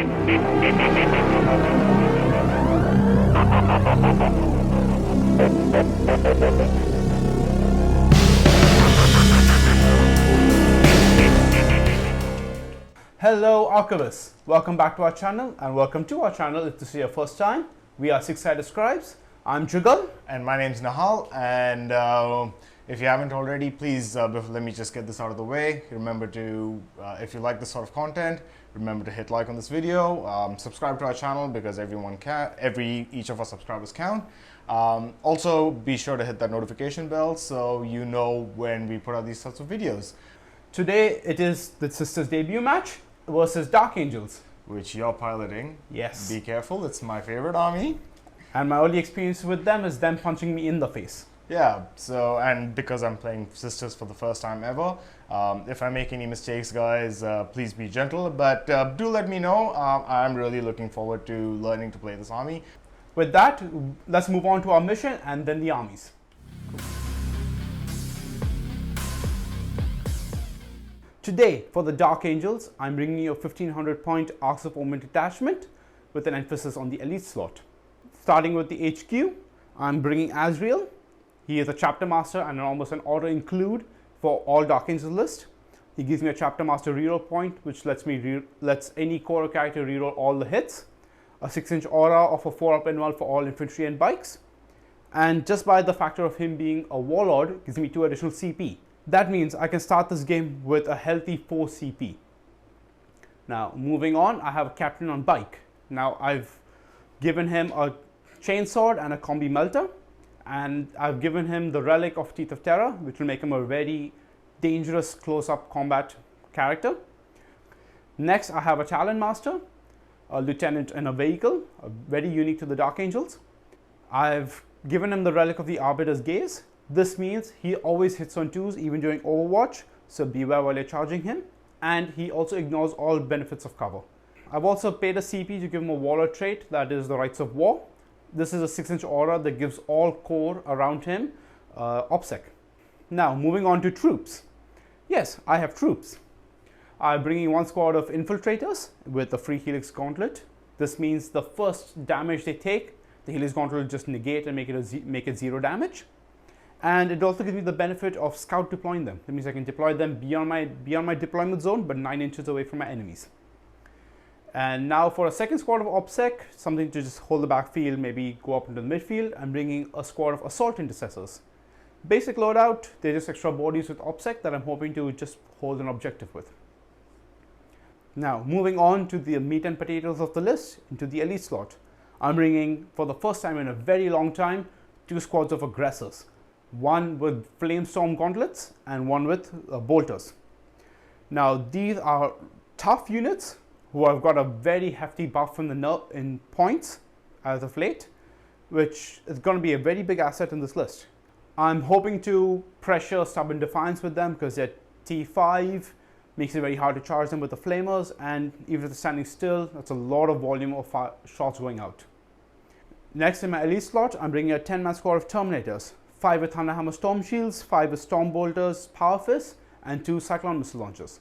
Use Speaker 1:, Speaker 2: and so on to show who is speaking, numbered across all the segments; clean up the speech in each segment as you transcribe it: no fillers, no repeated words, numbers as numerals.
Speaker 1: Hello Archivists, welcome back to our channel and welcome to our channel if this is your first time. We are Six-Sided Scribes. I'm Jugal.
Speaker 2: And my name's Nahal, and if you haven't already, please let me just get this out of the way. Remember to, if you like this sort of content, remember to hit like on this video, subscribe to our channel because each of our subscribers count. Also, be sure to hit that notification bell so you know when we put out these sorts of videos.
Speaker 1: Today it is the Sisters debut match versus Dark Angels.
Speaker 2: Which you're piloting.
Speaker 1: Yes.
Speaker 2: Be careful, it's my favorite army.
Speaker 1: And my only experience with them is them punching me in the face.
Speaker 2: Yeah, so, and because I'm playing Sisters for the first time ever, if I make any mistakes, guys, please be gentle, but do let me know. I'm really looking forward to learning to play this army.
Speaker 1: With that, let's move on to our mission and then the armies. Today, for the Dark Angels, I'm bringing you a 1500 point Arks of Omen detachment with an emphasis on the elite slot. Starting with the HQ, I'm bringing Azrael. He is a chapter master and almost an auto include for all Dark Angels list. He gives me a chapter master reroll point, which lets any core character reroll all the hits. A 6-inch aura of a 4-up inval for all infantry and bikes. And just by the factor of him being a Warlord, gives me 2 additional CP. That means I can start this game with a healthy 4 CP. Now, moving on, I have a captain on bike. Now, I've given him a chainsword and a combi melter, and I've given him the Relic of Teeth of Terror, which will make him a very dangerous close-up combat character. Next, I have a Talon Master, a lieutenant in a vehicle, very unique to the Dark Angels. I've given him the Relic of the Arbiter's Gaze. This means he always hits on 2s even during Overwatch, so beware while you're charging him. And he also ignores all benefits of cover. I've also paid a CP to give him a Warlord trait, that is the Rights of War. This is a 6-inch aura that gives all core around him OPSEC. Now, moving on to troops. Yes, I have troops. I'm bringing 1 squad of infiltrators with a free Helix Gauntlet. This means the first damage they take, the Helix Gauntlet will just negate and make it 0 damage. And it also gives me the benefit of scout deploying them. That means I can deploy them beyond my deployment zone, but 9 inches away from my enemies. And now for a second squad of OPSEC, something to just hold the backfield, maybe go up into the midfield, I'm bringing a squad of Assault Intercessors. Basic loadout, they're just extra bodies with OPSEC that I'm hoping to just hold an objective with. Now, moving on to the meat and potatoes of the list, into the elite slot. I'm bringing, for the first time in a very long time, 2 squads of Aggressors. One with Flamestorm Gauntlets and one with Bolters. Now, these are tough units who have got a very hefty buff in points as of late, which is going to be a very big asset in this list. I'm hoping to pressure Stubborn Defiance with them because they're T5, makes it very hard to charge them with the Flamers, and even if they're standing still, that's a lot of volume of shots going out. Next in my elite slot, I'm bringing a 10-man squad of Terminators. 5 with Thunderhammer Storm Shields, 5 with Storm Bolters, Power Fist, and 2 Cyclone Missile Launchers.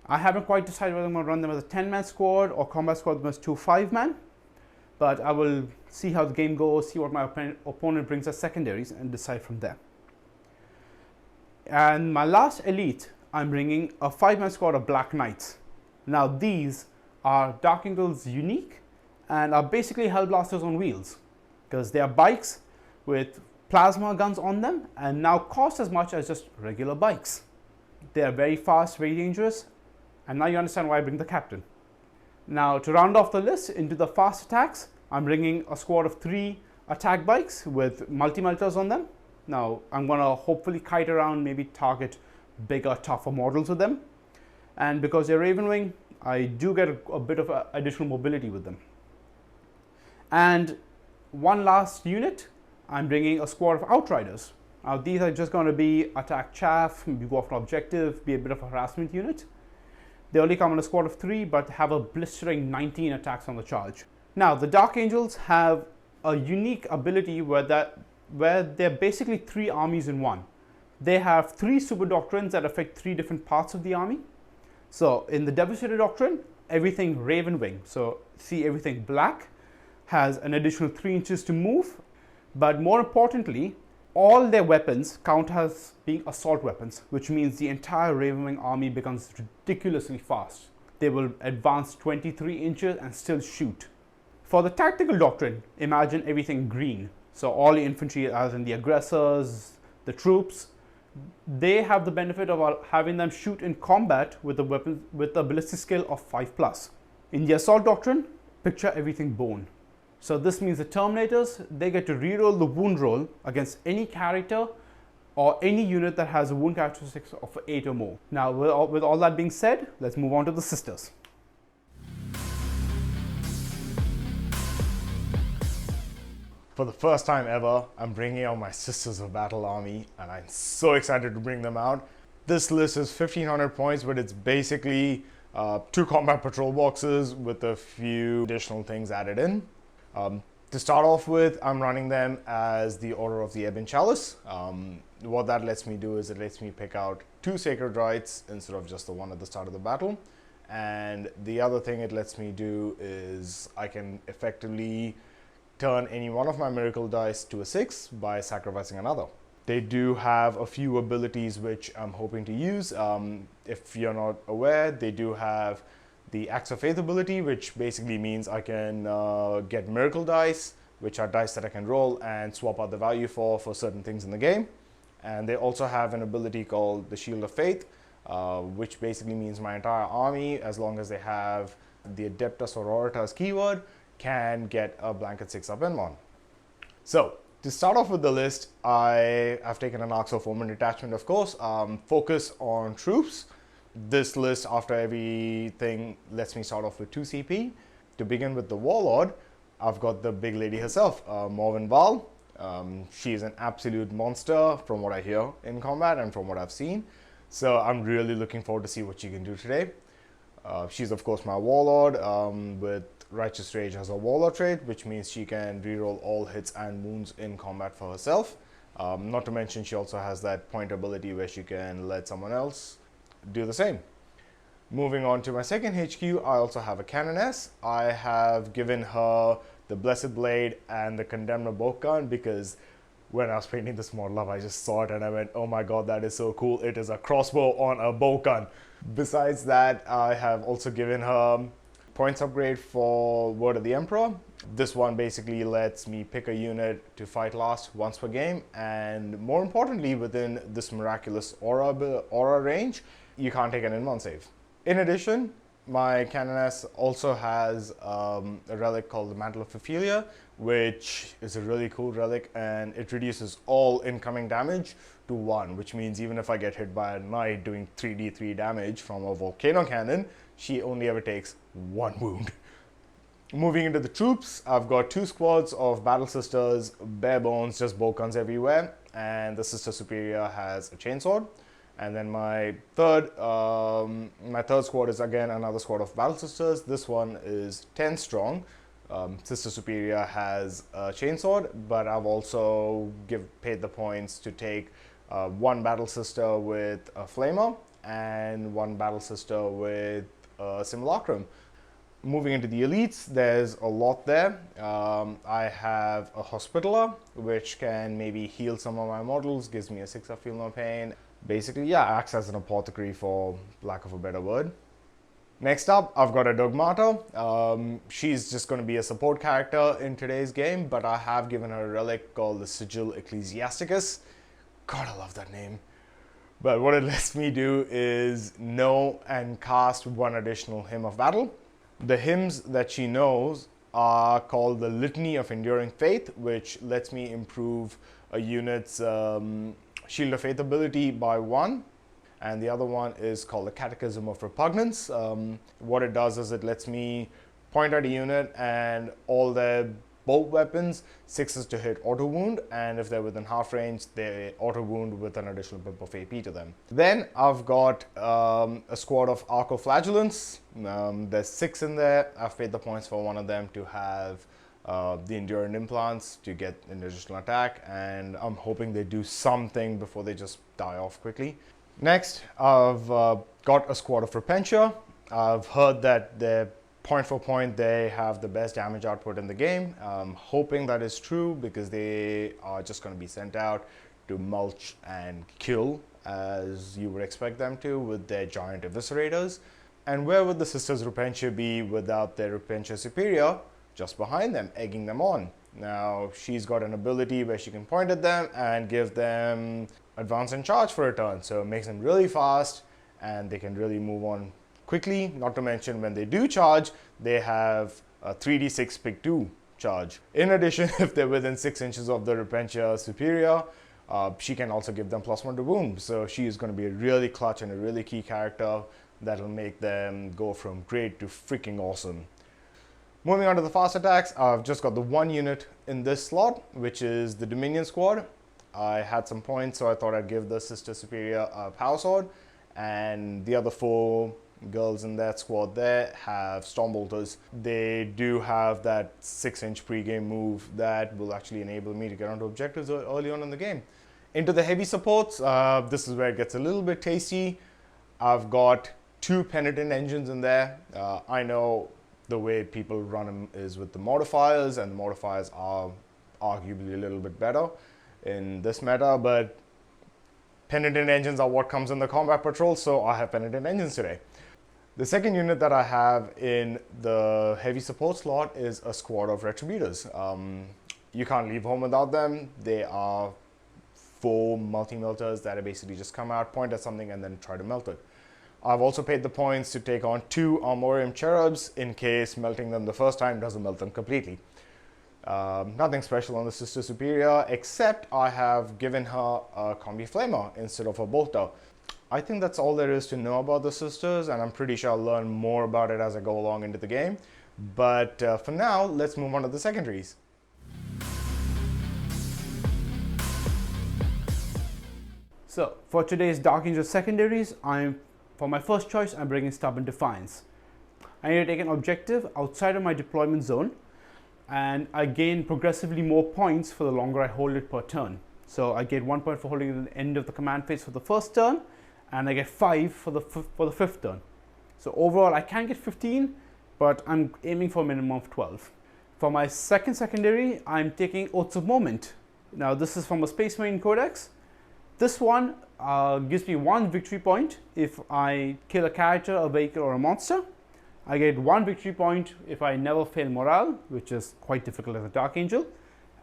Speaker 1: I haven't quite decided whether I'm going to run them as a 10-man squad or combat squad them as 2 5-man, but I will see how the game goes, see what my opponent brings as secondaries, and decide from there. And my last elite, I'm bringing a 5-man squad of Black Knights. Now these are Dark Angels unique and are basically Hellblasters on wheels because they are bikes with plasma guns on them and now cost as much as just regular bikes. They are very fast, very dangerous, and now you understand why I bring the captain. Now to round off the list into the fast attacks, I'm bringing a squad of 3 attack bikes with multi-melters on them. Now I'm going to hopefully kite around, maybe target bigger, tougher models with them. And because they're Ravenwing, I do get a bit of additional mobility with them. And one last unit, I'm bringing a squad of Outriders. Now these are just going to be attack chaff, maybe go after an objective, be a bit of a harassment unit. They only come in a squad of 3 but have a blistering 19 attacks on the charge. Now the Dark Angels have a unique ability where they're basically 3 armies in one. They have 3 super doctrines that affect 3 different parts of the army. So in the Devastator Doctrine, everything Raven Wing, so see everything black, has an additional 3 inches to move. But more importantly, all their weapons count as being assault weapons, which means the entire Raven Wing army becomes ridiculously fast. They will advance 23 inches and still shoot. For the tactical doctrine, imagine everything green. So all the infantry, as in the aggressors, the troops, they have the benefit of having them shoot in combat with a weapon with a ballistic skill of 5+. In the assault doctrine, picture everything bone. So this means the Terminators, they get to reroll the wound roll against any character or any unit that has a wound characteristics of 8 or more. Now, with all that being said, let's move on to the sisters.
Speaker 2: For the first time ever, I'm bringing out my Sisters of Battle army, and I'm so excited to bring them out. This list is 1500 points, but it's basically 2 combat patrol boxes with a few additional things added in. To start off with, I'm running them as the Order of the Ebon Chalice. What that lets me do is it lets me pick out 2 Sacred Rites instead of just the one at the start of the battle. And the other thing it lets me do is I can effectively turn any one of my Miracle Dice to a 6 by sacrificing another. They do have a few abilities which I'm hoping to use. If you're not aware, they do have the Acts of Faith ability, which basically means I can get Miracle Dice, which are dice that I can roll and swap out the value for certain things in the game. And they also have an ability called the Shield of Faith, which basically means my entire army, as long as they have the Adepta Sororitas keyword, can get a blanket 6-up N1. So, to start off with the list, I have taken an Arks of Omen detachment, of course. Focus on troops. This list, after everything, lets me start off with 2 CP. To begin with the Warlord, I've got the big lady herself, Morvenn Vahl. She's an absolute monster from what I hear in combat and from what I've seen. So I'm really looking forward to see what she can do today. She's of course my Warlord with Righteous Rage as a Warlord trait, which means she can reroll all hits and wounds in combat for herself. Not to mention she also has that point ability where she can let someone else do the same. Moving on to my second HQ, I also have a Canoness. I have given her the Blessed Blade and the Condemnor Boltgun because when I was painting this model up, I just saw it and I went, oh my god, that is so cool. It is a crossbow on a Boltgun. Besides that, I have also given her points upgrade for Word of the Emperor. This one basically lets me pick a unit to fight last once per game, and more importantly, within this miraculous aura range, you can't take an N1 save. In addition, my Canoness also has a relic called the Mantle of Ophelia, which is a really cool relic, and it reduces all incoming damage to 1, which means even if I get hit by a knight doing 3d3 damage from a volcano cannon, she only ever takes 1 wound. Moving into the troops, I've got 2 squads of Battle Sisters, bare bones, just Boltguns everywhere, and the Sister Superior has a chainsword. And then my third squad is again another squad of Battle Sisters. This one is 10 strong. Sister Superior has a chainsword, but I've also paid the points to take 1 Battle Sister with a flamer and 1 Battle Sister with a simulacrum. Moving into the elites, there's a lot there. I have a Hospitaller, which can maybe heal some of my models, gives me a 6-up Feel No Pain. Basically, yeah, acts as an apothecary for lack of a better word. Next up, I've got a Dogmata. She's just going to be a support character in today's game, but I have given her a relic called the Sigil Ecclesiasticus. God, I love that name. But what it lets me do is know and cast 1 additional Hymn of Battle. The hymns that she knows are called the Litany of Enduring Faith, which lets me improve a unit's Shield of Faith ability by 1, and the other one is called the Catechism of Repugnance. What it does is it lets me point at a unit and all their bolt weapons, 6s to hit auto wound, and if they're within half range, they auto wound with an additional bump of AP to them. Then I've got a squad of Arcoflagellants. There's 6 in there. I've paid the points for one of them to have the Enduring Implants to get an additional attack, and I'm hoping they do something before they just die off quickly. Next, I've got a squad of Repentia. I've heard that they're point for point, they have the best damage output in the game. Hoping that is true because they are just going to be sent out to mulch and kill as you would expect them to with their giant eviscerators. And where would the Sisters Repentia be without their Repentia Superior just behind them, egging them on? Now, she's got an ability where she can point at them and give them advance and charge for a turn. So it makes them really fast and they can really move on quickly. Not to mention when they do charge, they have a 3d6 pick 2 charge. In addition, if they're within 6 inches of the Repentia Superior, she can also give them +1 to wound. So she is going to be a really clutch and a really key character that'll make them go from great to freaking awesome. Moving on to the fast attacks, I've just got the one unit in this slot, which is the Dominion Squad. I had some points, so I thought I'd give the Sister Superior a Power Sword, and the other 4 girls in that squad there have Stormbolters. They do have that 6-inch pre-game move that will actually enable me to get onto objectives early on in the game. Into the heavy supports, this is where it gets a little bit tasty. I've got 2 Penitent Engines in there. I know the way people run them is with the modifiers, and the modifiers are arguably a little bit better in this meta, but Penitent Engines are what comes in the combat patrol, so I have Penitent Engines today. The second unit that I have in the heavy support slot is a squad of Retributors. You can't leave home without them. They are 4 multi-melters that basically just come out, point at something, and then try to melt it. I've also paid the points to take on 2 Armorium Cherubs in case melting them the first time doesn't melt them completely. Nothing special on the Sister Superior, except I have given her a Combi Flamer instead of a Bolter. I think that's all there is to know about the Sisters, and I'm pretty sure I'll learn more about it as I go along into the game. But for now, let's move on to the Secondaries.
Speaker 1: So for today's Dark Angel Secondaries, for my first choice, I'm bringing Stubborn Defiance. I need to take an objective outside of my deployment zone, and I gain progressively more points for the longer I hold it per turn. So I get 1 point for holding it at the end of the command phase for the first turn, and I get 5 for the 5th turn. So overall, I can get 15, but I'm aiming for a minimum of 12. For my second secondary, I'm taking Oaths of Moment. Now this is from a Space Marine Codex. This one gives me 1 victory point if I kill a character, a vehicle, or a monster. I get 1 victory point if I never fail morale, which is quite difficult as a Dark Angel.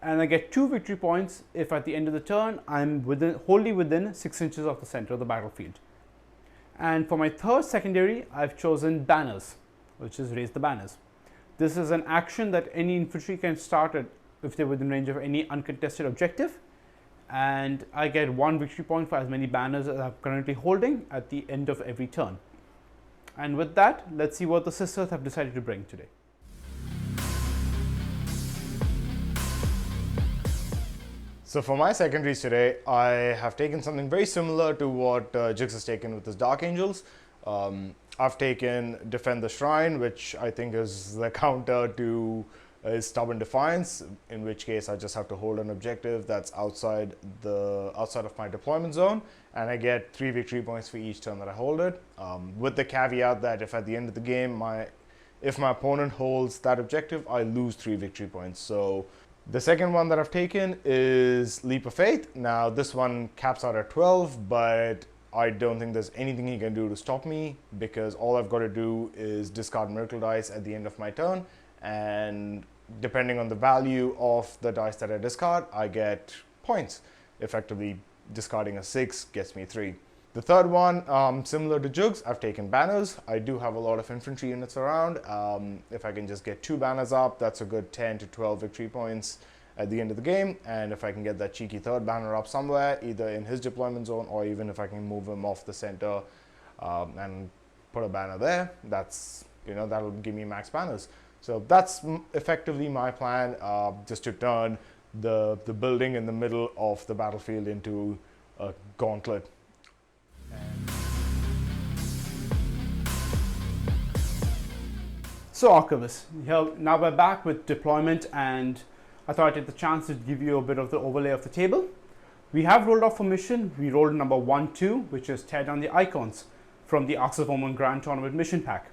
Speaker 1: And I get 2 victory points if at the end of the turn I'm wholly within 6 inches of the center of the battlefield. And for my third secondary, I've chosen Banners, which is Raise the Banners. This is an action that any infantry can start at if they're within range of any uncontested objective. And I get 1 victory point for as many banners as I'm currently holding at the end of every turn. And with that, let's see what the Sisters have decided to bring today.
Speaker 2: So for my secondaries today, I have taken something very similar to what Jigs has taken with his Dark Angels. I've taken Defend the Shrine, which I think is the counter to Stubborn Defiance, in which case I just have to hold an objective that's outside of my deployment zone, and I get 3 victory points for each turn that I hold it, with the caveat that if at the end of the game if my opponent holds that objective, I lose 3 victory points. So the second one that I've taken is Leap of Faith. Now this one caps out at 12, but I don't think there's anything he can do to stop me, because all I've got to do is discard Miracle Dice at the end of my turn, and depending on the value of the dice that I discard, I get points. Effectively, discarding a 6 gets me 3. The third one, similar to Jugs, I've taken Banners. I do have a lot of infantry units around. If I can just get 2 banners up, that's a good 10 to 12 victory points at the end of the game. And if I can get that cheeky 3rd banner up somewhere, either in his deployment zone, or even if I can move him off the center and put a banner there, that'll give me max banners. So that's effectively my plan, just to turn the building in the middle of the battlefield into a gauntlet.
Speaker 1: So Archivists, now we're back with deployment, and I thought I'd take the chance to give you a bit of the overlay of the table. We have rolled off for mission. We rolled number 1-2, which is Tear Down the Icons from the Arks of Omen Grand Tournament mission pack.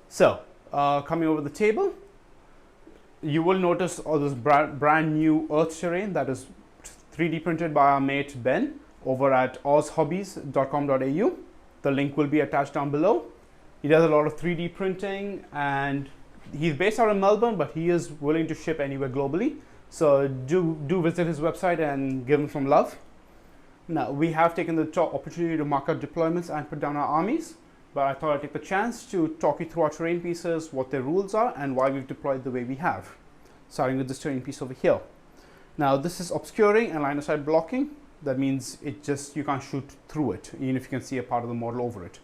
Speaker 1: So, coming over the table, you will notice all this brand new Earth terrain that is 3D printed by our mate Ben over at aushobbies.com.au. The link will be attached down below. He does a lot of 3D printing, and he's based out in Melbourne, but he is willing to ship anywhere globally. So do visit his website and give him some love. Now, we have taken the opportunity to mark out deployments and put down our armies, but I thought I'd take the chance to talk you through our terrain pieces, what their rules are, and why we've deployed the way we have. Starting with this terrain piece over here. Now, this is obscuring and line of sight blocking. That means you can't shoot through it, even if you can see a part of the model over it.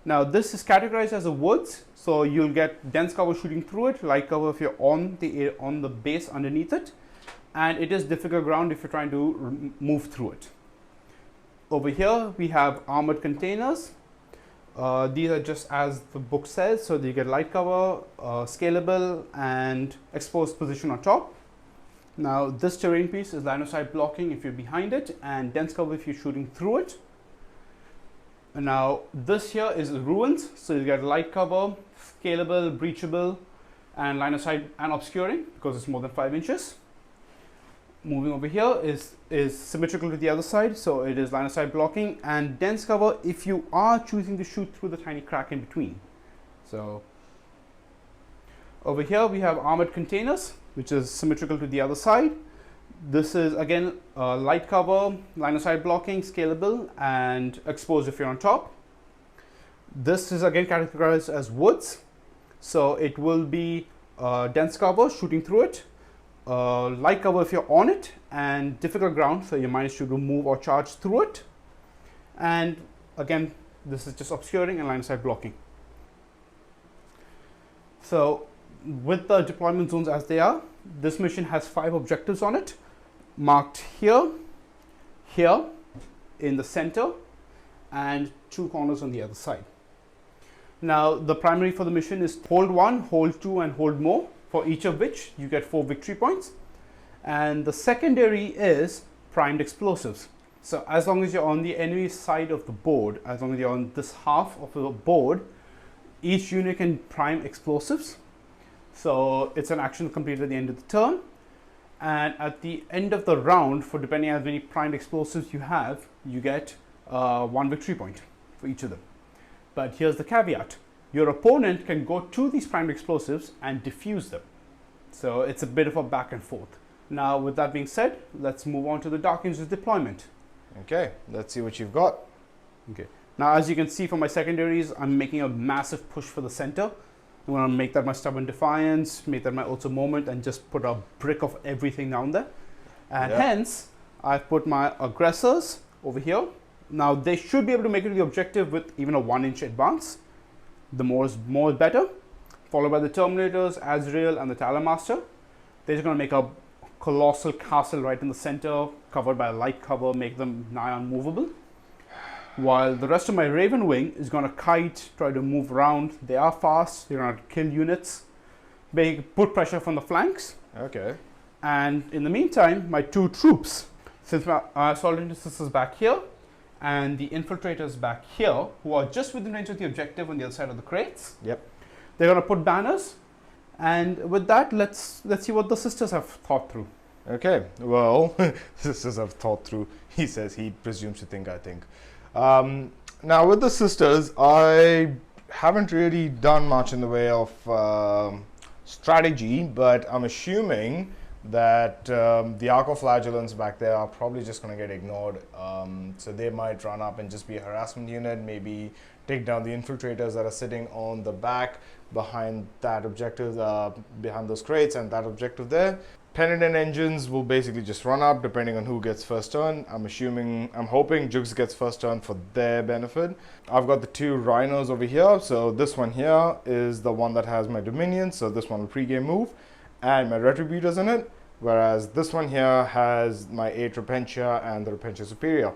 Speaker 1: Now, this is categorized as a woods, so you'll get dense cover shooting through it, light cover if you're on the base underneath it, and it is difficult ground if you're trying to move through it. Over here, we have armored containers. These are just as the book says, so you get light cover, scalable, and exposed position on top. Now, this terrain piece is line of sight blocking if you're behind it, and dense cover if you're shooting through it. And now, this here is ruins, so you get light cover, scalable, breachable, and line of sight and obscuring because it's more than 5 inches. Moving over here is symmetrical to the other side, so it is line of sight blocking and dense cover if you are choosing to shoot through the tiny crack in between. So over here we have armored containers, which is symmetrical to the other side. This is again light cover, line of sight blocking, scalable, and exposed if you're on top. This is again categorized as woods, so it will be dense cover shooting through it, light cover if you're on it, and difficult ground, so you manage to move or charge through it. And again, this is just obscuring and line of sight blocking. So with the deployment zones as they are, this mission has 5 objectives on it, marked here, here, in the center, and 2 corners on the other side. Now, the primary for the mission is hold 1, hold 2, and hold more, for each of which you get 4 victory points. And the secondary is primed explosives. So as long as you're on the enemy side of the board, as long as you're on this half of the board, each unit can prime explosives. So it's an action completed at the end of the turn. And at the end of the round, for depending on how many primed explosives you have, you get 1 victory point for each of them. But here's the caveat. Your opponent can go to these primed explosives and defuse them. So it's a bit of a back and forth. Now, with that being said, let's move on to the Dark Angels deployment.
Speaker 2: Okay, let's see what you've got.
Speaker 1: Okay. Now, as you can see from my secondaries, I'm making a massive push for the center. I'm going to make that my Stubborn Defiance, make that my Also Moment, and just put a brick of everything down there. And hence, I've put my aggressors over here. Now, they should be able to make it to the objective with even a 1-inch advance. The more is better. Followed by the Terminators, Azrael, and the Talonmaster. They're just going to make a colossal castle right in the center, covered by a light cover, make them nigh unmovable. While the rest of my Raven Wing is going to kite, try to move around. They are fast, they're going to kill units, put pressure from the flanks.
Speaker 2: Okay.
Speaker 1: And in the meantime, my 2 troops, since my Assault Intercessors is back here, and the Infiltrators back here, who are just within range of the objective on the other side of the crates.
Speaker 2: Yep.
Speaker 1: They're going to put banners. And with that, let's see what the sisters have thought through.
Speaker 2: Okay, well, sisters have thought through. He says he presumes to think, I think. Now, with the sisters, I haven't really done much in the way of strategy, but I'm assuming that the Ark of Flagellants back there are probably just going to get ignored. So they might run up and just be a harassment unit, maybe take down the infiltrators that are sitting on the back behind that objective, behind those crates and that objective there. Penitent engines will basically just run up depending on who gets first turn. I'm hoping Jugs gets first turn for their benefit. I've got the 2 rhinos over here. So this one here is the one that has my Dominion. So this one will pre-game move and my Retributors in it. Whereas this one here has my 8 Repentia and the Repentia Superior.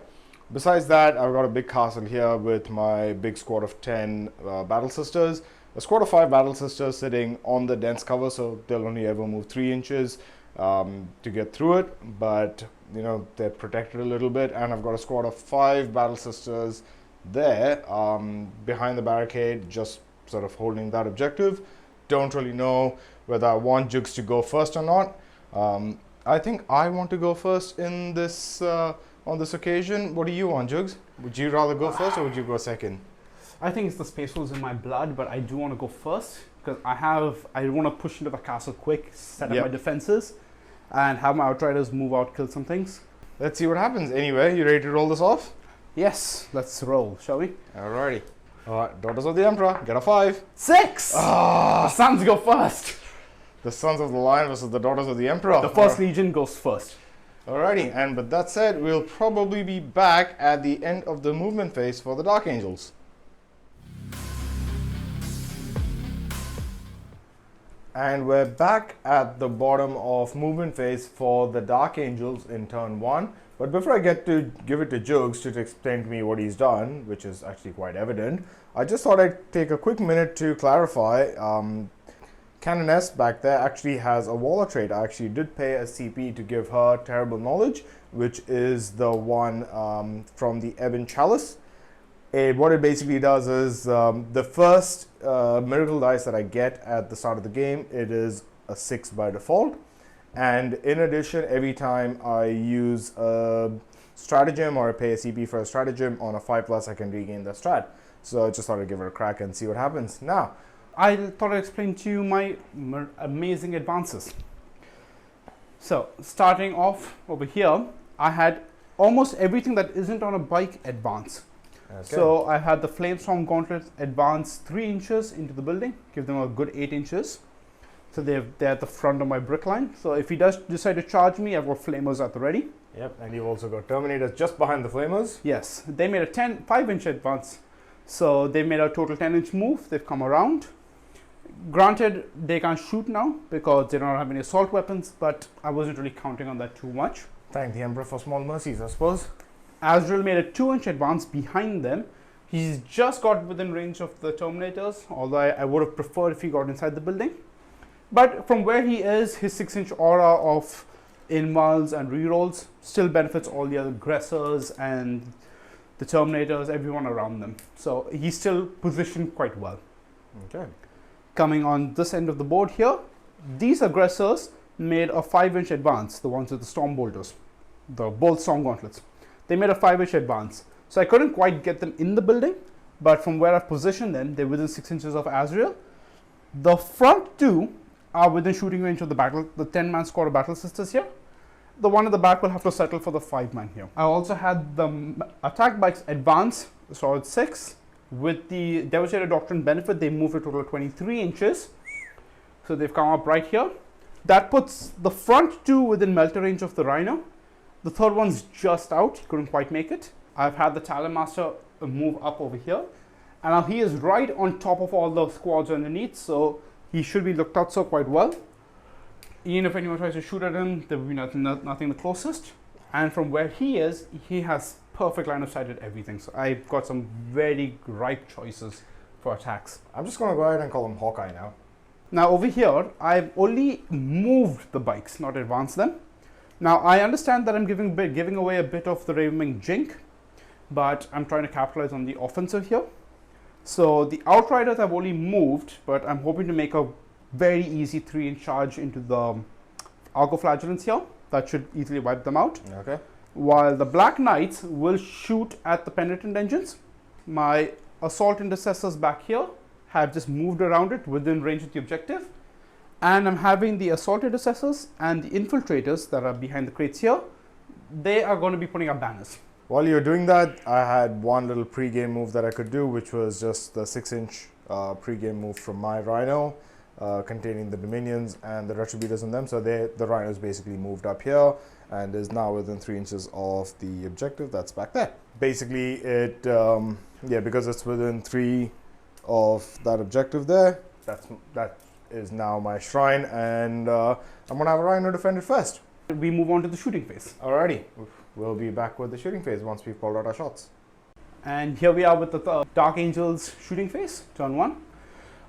Speaker 2: Besides that, I've got a big castle here with my big squad of 10 Battle Sisters. A squad of 5 Battle Sisters sitting on the dense cover, so they'll only ever move 3 inches to get through it. But, you know, they're protected a little bit. And I've got a squad of 5 Battle Sisters there behind the barricade, just sort of holding that objective. Don't really know whether I want Jugs to go first or not. I think I want to go first in this on this occasion. What do you want, Jugs? Would you rather go first or would you go second?
Speaker 1: I think it's the Space Wolves in my blood, but I do want to go first because I want to push into the castle quick, set up my defenses, and have my Outriders move out, kill some things.
Speaker 2: Let's see what happens. Anyway, you ready to roll this off?
Speaker 1: Yes, let's roll, shall we?
Speaker 2: Alrighty. Alright, Daughters of the Emperor, get a 5.
Speaker 1: 6! The Sons go first.
Speaker 2: The Sons of the Lion versus the Daughters of the Emperor.
Speaker 1: The First Legion goes first.
Speaker 2: Alrighty, and with that said, we'll probably be back at the end of the movement phase for the Dark Angels. And we're back at the bottom of movement phase for the Dark Angels in turn 1. But before I get to give it to Jugs to explain to me what he's done, which is actually quite evident, I just thought I'd take a quick minute to clarify. Canoness back there actually has a Warlord trait. I actually did pay a CP to give her Terrible Knowledge, which is the one from the Ebon Chalice. What it basically does is the first miracle dice that I get at the start of the game, it is a 6 by default. And in addition, every time I use a stratagem or I pay a CP for a stratagem on a 5+, I can regain the strat. So I just thought I'd give it a crack and see what happens. Now,
Speaker 1: I thought I'd explain to you my amazing advances. So, starting off over here, I had almost everything that isn't on a bike advance. Okay. So, I had the Flamestorm Gauntlet advance 3 inches into the building, give them a good 8 inches. So they're at the front of my brick line. So if he does decide to charge me, I've got Flamers at the ready.
Speaker 2: Yep, and you've also got Terminators just behind the Flamers.
Speaker 1: Yes, they made a 5-inch advance. So they made a total 10-inch move. They've come around. Granted, they can't shoot now because they don't have any assault weapons, but I wasn't really counting on that too much.
Speaker 2: Thank the Emperor for small mercies, I suppose.
Speaker 1: Azrael made a 2-inch advance behind them. He's just got within range of the Terminators, although I would have preferred if he got inside the building. But from where he is, his 6-inch aura of invulns and rerolls still benefits all the other aggressors and the Terminators, everyone around them. So he's still positioned quite well.
Speaker 2: Okay.
Speaker 1: Coming on this end of the board here, these aggressors made a 5-inch advance, the ones with the Storm Bolters, the Bolt Storm Gauntlets. They made a 5-inch advance. So I couldn't quite get them in the building, but from where I've positioned them, they're within 6 inches of Azrael. The front two are within shooting range of the 10-man squad of Battle Sisters here. The one at the back will have to settle for the 5-man here. I also had the attack bikes advance, so it's 6. With the Devastator Doctrine benefit, they moved a total of 23 inches. So they've come up right here. That puts the front two within melter range of the Rhino. The third one's just out, he couldn't quite make it. I've had the Talon Master move up over here. And now he is right on top of all the squads underneath, so he should be looked out so quite well. Even if anyone tries to shoot at him, there will be nothing the closest. And from where he is, he has perfect line of sight at everything. So I've got some very ripe choices for attacks.
Speaker 2: I'm just going to go ahead and call him Hawkeye now.
Speaker 1: Now over here, I've only moved the bikes, not advanced them. Now I understand that I'm giving away a bit of the Ravenwing Jink, but I'm trying to capitalize on the offensive here. So the Outriders I've only moved, but I'm hoping to make a very easy 3-inch charge into the Argoflagellants here. That should easily wipe them out.
Speaker 2: Okay.
Speaker 1: While the Black Knights will shoot at the Penitent Engines. My Assault Intercessors back here have just moved around it within range of the objective. And I'm having the Assault Intercessors and the Infiltrators that are behind the crates here. They are going to be putting up banners.
Speaker 2: While you're doing that, I had one little pre-game move that I could do, which was just the 6-inch pre-game move from my Rhino, containing the Dominions and the Retributors in them. So the Rhino's basically moved up here and is now within 3 inches of the objective that's back there. Basically, because it's within 3 of that objective there, that is now my shrine, and I'm gonna have a Rhino defend it first.
Speaker 1: We move on to the shooting phase.
Speaker 2: Alrighty, we'll be back with the shooting phase once we've pulled out our shots.
Speaker 1: And here we are with the Dark Angels shooting phase, turn 1.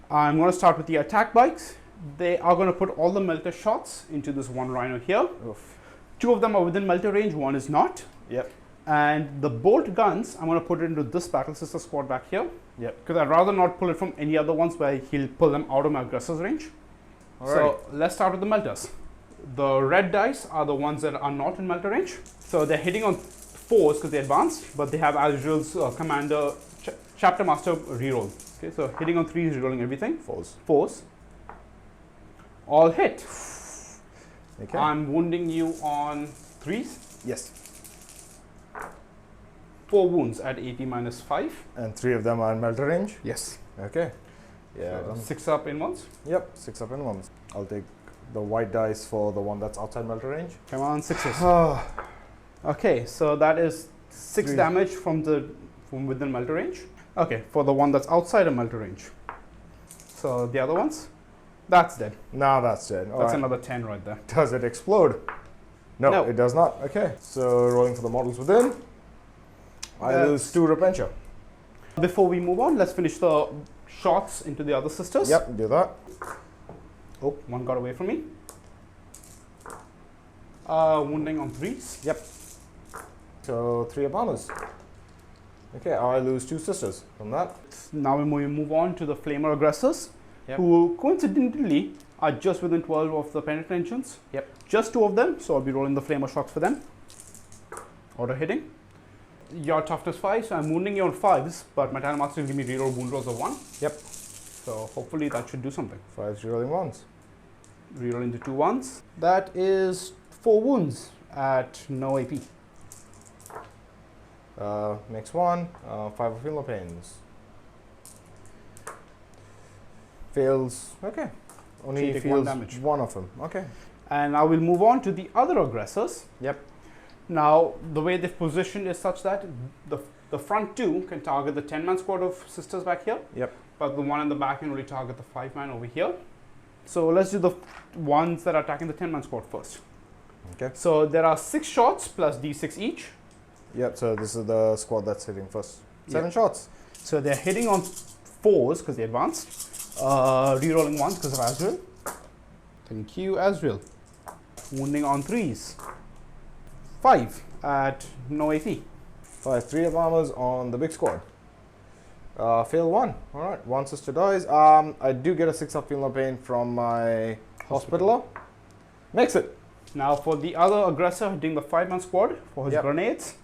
Speaker 1: I'm going to start with the attack bikes. They are going to put all the melter shots into this one Rhino here.
Speaker 2: Oof.
Speaker 1: 2 of them are within melter range, 1 is not.
Speaker 2: Yep.
Speaker 1: And the bolt guns, I'm going to put it into this Battle Sister squad back here.
Speaker 2: Yep.
Speaker 1: Because I'd rather not pull it from any other ones where he'll pull them out of my aggressor's range. So let's start with the melters. The red dice are the ones that are not in melter range. So they're hitting on 4s because they're advanced, but they have Azrael's Commander Chapter Master reroll. Okay, so hitting on 3s, rerolling everything. 4s. All hit.
Speaker 2: Okay.
Speaker 1: I'm wounding you on 3s.
Speaker 2: Yes.
Speaker 1: 4 wounds at AP -5.
Speaker 2: And 3 of them are in melter range?
Speaker 1: Yes.
Speaker 2: Okay. Yeah.
Speaker 1: So 6 up in ones.
Speaker 2: Yep, 6 up in ones. I'll take the white dice for the one that's outside melter range.
Speaker 1: Come on, 6s. Okay, so that is 6 damage from within melter range. Okay, for the one that's outside of melter range. So the other ones, that's dead.
Speaker 2: Now that's dead.
Speaker 1: That's another 10 right there.
Speaker 2: Does it explode? No,
Speaker 1: No.
Speaker 2: it does not. Okay, so rolling for the models within. I lose 2 Repentia.
Speaker 1: Before we move on, let's finish the shots into the other sisters.
Speaker 2: Yep, do that.
Speaker 1: Oh, one got away from me. Wounding on 3s.
Speaker 2: Yep. So 3 Abomas. Okay, I lose 2 sisters from that.
Speaker 1: Now we move on to the Flamer aggressors,
Speaker 2: Yep.
Speaker 1: who coincidentally are just within 12 of the penetrant engines.
Speaker 2: Yep.
Speaker 1: Just 2 of them, so I'll be rolling the Flamer shots for them. Auto hitting. Your toughness 5, so I'm wounding you on 5s, but my Talon Master will give me reroll wound rolls of 1.
Speaker 2: Yep.
Speaker 1: So hopefully that should do something.
Speaker 2: 5 rerolling ones.
Speaker 1: Reroll into 2 1s. That is 4 wounds at no AP.
Speaker 2: Makes 1. 5 of healer pains. Fails. Okay.
Speaker 1: So
Speaker 2: Only
Speaker 1: you take
Speaker 2: feels
Speaker 1: 1 damage.
Speaker 2: 1 of them. Okay.
Speaker 1: And now we'll move on to the other aggressors.
Speaker 2: Yep.
Speaker 1: Now, the way they've positioned is such that the front 2 can target the 10-man squad of sisters back here.
Speaker 2: Yep.
Speaker 1: But the one in the back can only target the 5-man over here. So let's do the ones that are attacking the 10-man squad first.
Speaker 2: Okay.
Speaker 1: So there are 6 shots plus d6 each.
Speaker 2: Yep, so this is the squad that's hitting first. 7 shots.
Speaker 1: So they're hitting on 4s because they're advanced. Rerolling 1s because of Azrael. Thank you, Azrael. Wounding on 3s. 5 at no AP.
Speaker 2: 5, 3 Abomas on the big squad. Fail 1. Alright, 1 sister dies. I do get a 6 up healer pain from my Hospitaller. Makes it.
Speaker 1: Now for the other aggressor hitting the 5-man squad for his
Speaker 2: Yep.
Speaker 1: grenades.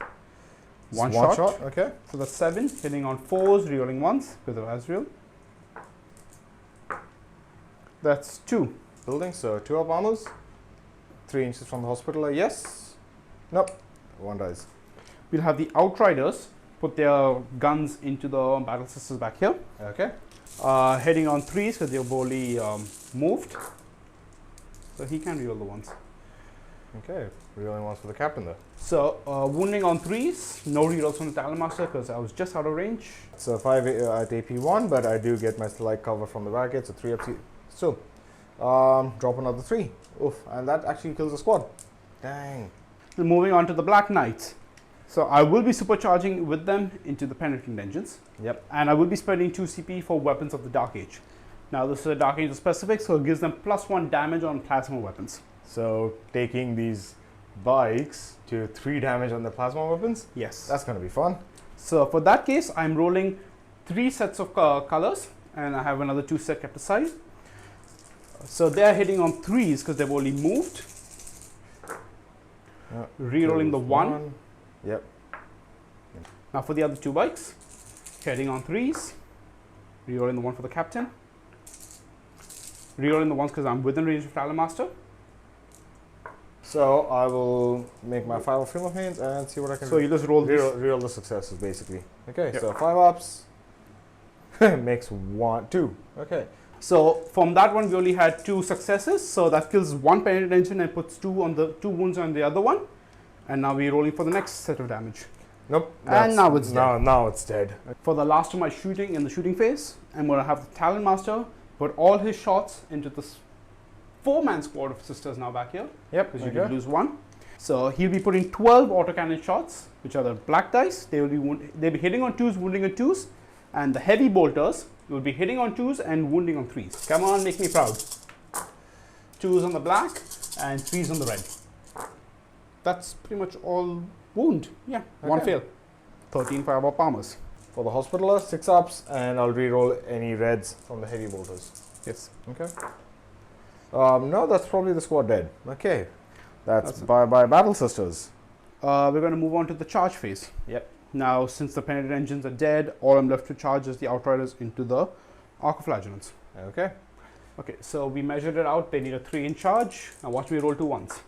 Speaker 2: It's
Speaker 1: One shot.
Speaker 2: Okay.
Speaker 1: So that's 7, hitting on 4s, rerolling 1s because of Azrael. That's 2.
Speaker 2: Building, so 2 Abomas. 3 inches from the Hospitaller. Yes. Nope. 1 dies.
Speaker 1: We'll have the Outriders put their guns into the Battle Sisters back here.
Speaker 2: Okay.
Speaker 1: Heading on 3s because they're fully moved. So he can reroll the 1s.
Speaker 2: Okay. Rerolling 1s for the captain there.
Speaker 1: So wounding on 3s, no rerolls from the Talon Master because I was just out of range.
Speaker 2: So 5 at AP 1, but I do get my light cover from the barricade, so 3 up still. Drop another 3. Oof, and that actually kills the squad. Dang.
Speaker 1: So moving on to the Black Knights. So I will be supercharging with them into the penetrant engines.
Speaker 2: Yep.
Speaker 1: And I will be spending 2 CP for weapons of the Dark Age. Now this is a Dark Age specific, so it gives them +1 damage on plasma weapons.
Speaker 2: So taking these bikes to 3 damage on the plasma weapons?
Speaker 1: Yes.
Speaker 2: That's going to be fun.
Speaker 1: So for that case, I'm rolling 3 sets of colors, and I have another 2 set kept aside. So they're hitting on 3s because they've only moved. Rerolling the 1.
Speaker 2: Yep.
Speaker 1: Now for the other 2 bikes, heading on 3s. Rerolling the 1 for the captain. Rerolling the 1s because I'm within range of Talon Master.
Speaker 2: So I will make my 5 of Film Pains and see what I can
Speaker 1: So
Speaker 2: do.
Speaker 1: you just roll these.
Speaker 2: Reroll the successes basically. Okay,
Speaker 1: Yep.
Speaker 2: so 5 ups makes 2. Okay.
Speaker 1: So from that one, we only had 2 successes. So that kills 1 penetrant engine and puts 2 wounds on the other one. And now we're rolling for the next set of damage.
Speaker 2: Nope.
Speaker 1: And now it's dead.
Speaker 2: Now it's dead.
Speaker 1: For the last of my shooting in the shooting phase, I'm going to have the Talon Master put all his shots into this 4-man squad of sisters now back here.
Speaker 2: Yep.
Speaker 1: Because you did lose 1. So he'll be putting 12 autocannon shots, which are the black dice. They'll be hitting on 2s, wounding on 2s. And the heavy bolters will be hitting on 2s and wounding on 3s. Come on, make me proud. 2s on the black and 3s on the red. That's pretty much all Wound. Yeah. One
Speaker 2: Okay.
Speaker 1: fail. 13 fireball palmers.
Speaker 2: For the Hospitaller, 6 ups, and I'll reroll any reds from the Heavy Bolters.
Speaker 1: Yes.
Speaker 2: Okay. No, that's probably the squad dead. Okay. That's
Speaker 1: That's it.
Speaker 2: bye-bye Battle Sisters.
Speaker 1: We're going to move on to the charge phase.
Speaker 2: Yep.
Speaker 1: Now, since the Penitent Engines are dead, all I'm left to charge is the Outriders into the Arc of Flagellants.
Speaker 2: Okay.
Speaker 1: Okay, so we measured it out. They need a 3 in charge. Now watch me roll 2 ones.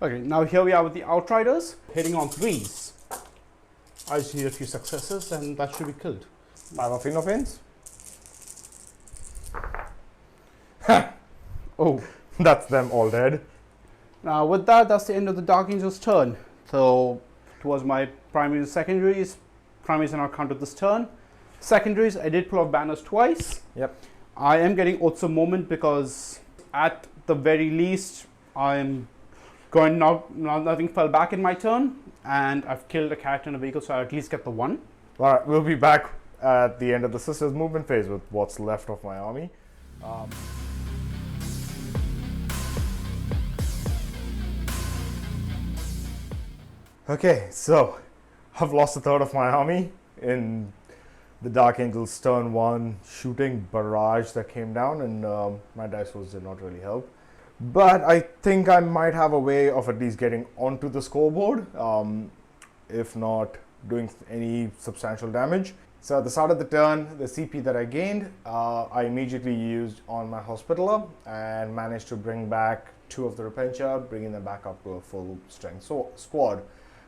Speaker 1: Okay, now here we are with the Outriders, hitting on 3s. I just need a few successes and that should be killed.
Speaker 2: 5 of Innocence.
Speaker 1: Oh.
Speaker 2: That's them all dead.
Speaker 1: Now with that, that's the end of the Dark Angel's turn. So, towards my primaries and secondaries. Primaries are not counted this turn. Secondaries, I did pull off banners twice.
Speaker 2: Yep.
Speaker 1: I am getting Oaths of Moment because at the very least, I'm going nothing fell back in my turn. And I've killed a character in a vehicle, so I at least get the 1.
Speaker 2: Alright, we'll be back at the end of the Sisters movement phase with what's left of my army. Okay, so I've lost a third of my army in the Dark Angel's turn 1 shooting barrage that came down, and my dice rolls did not really help. But I think I might have a way of at least getting onto the scoreboard, if not doing any substantial damage. So at the start of the turn, the CP that I gained, I immediately used on my Hospitaller and managed to bring back 2 of the Repentia, bringing them back up to a full strength squad.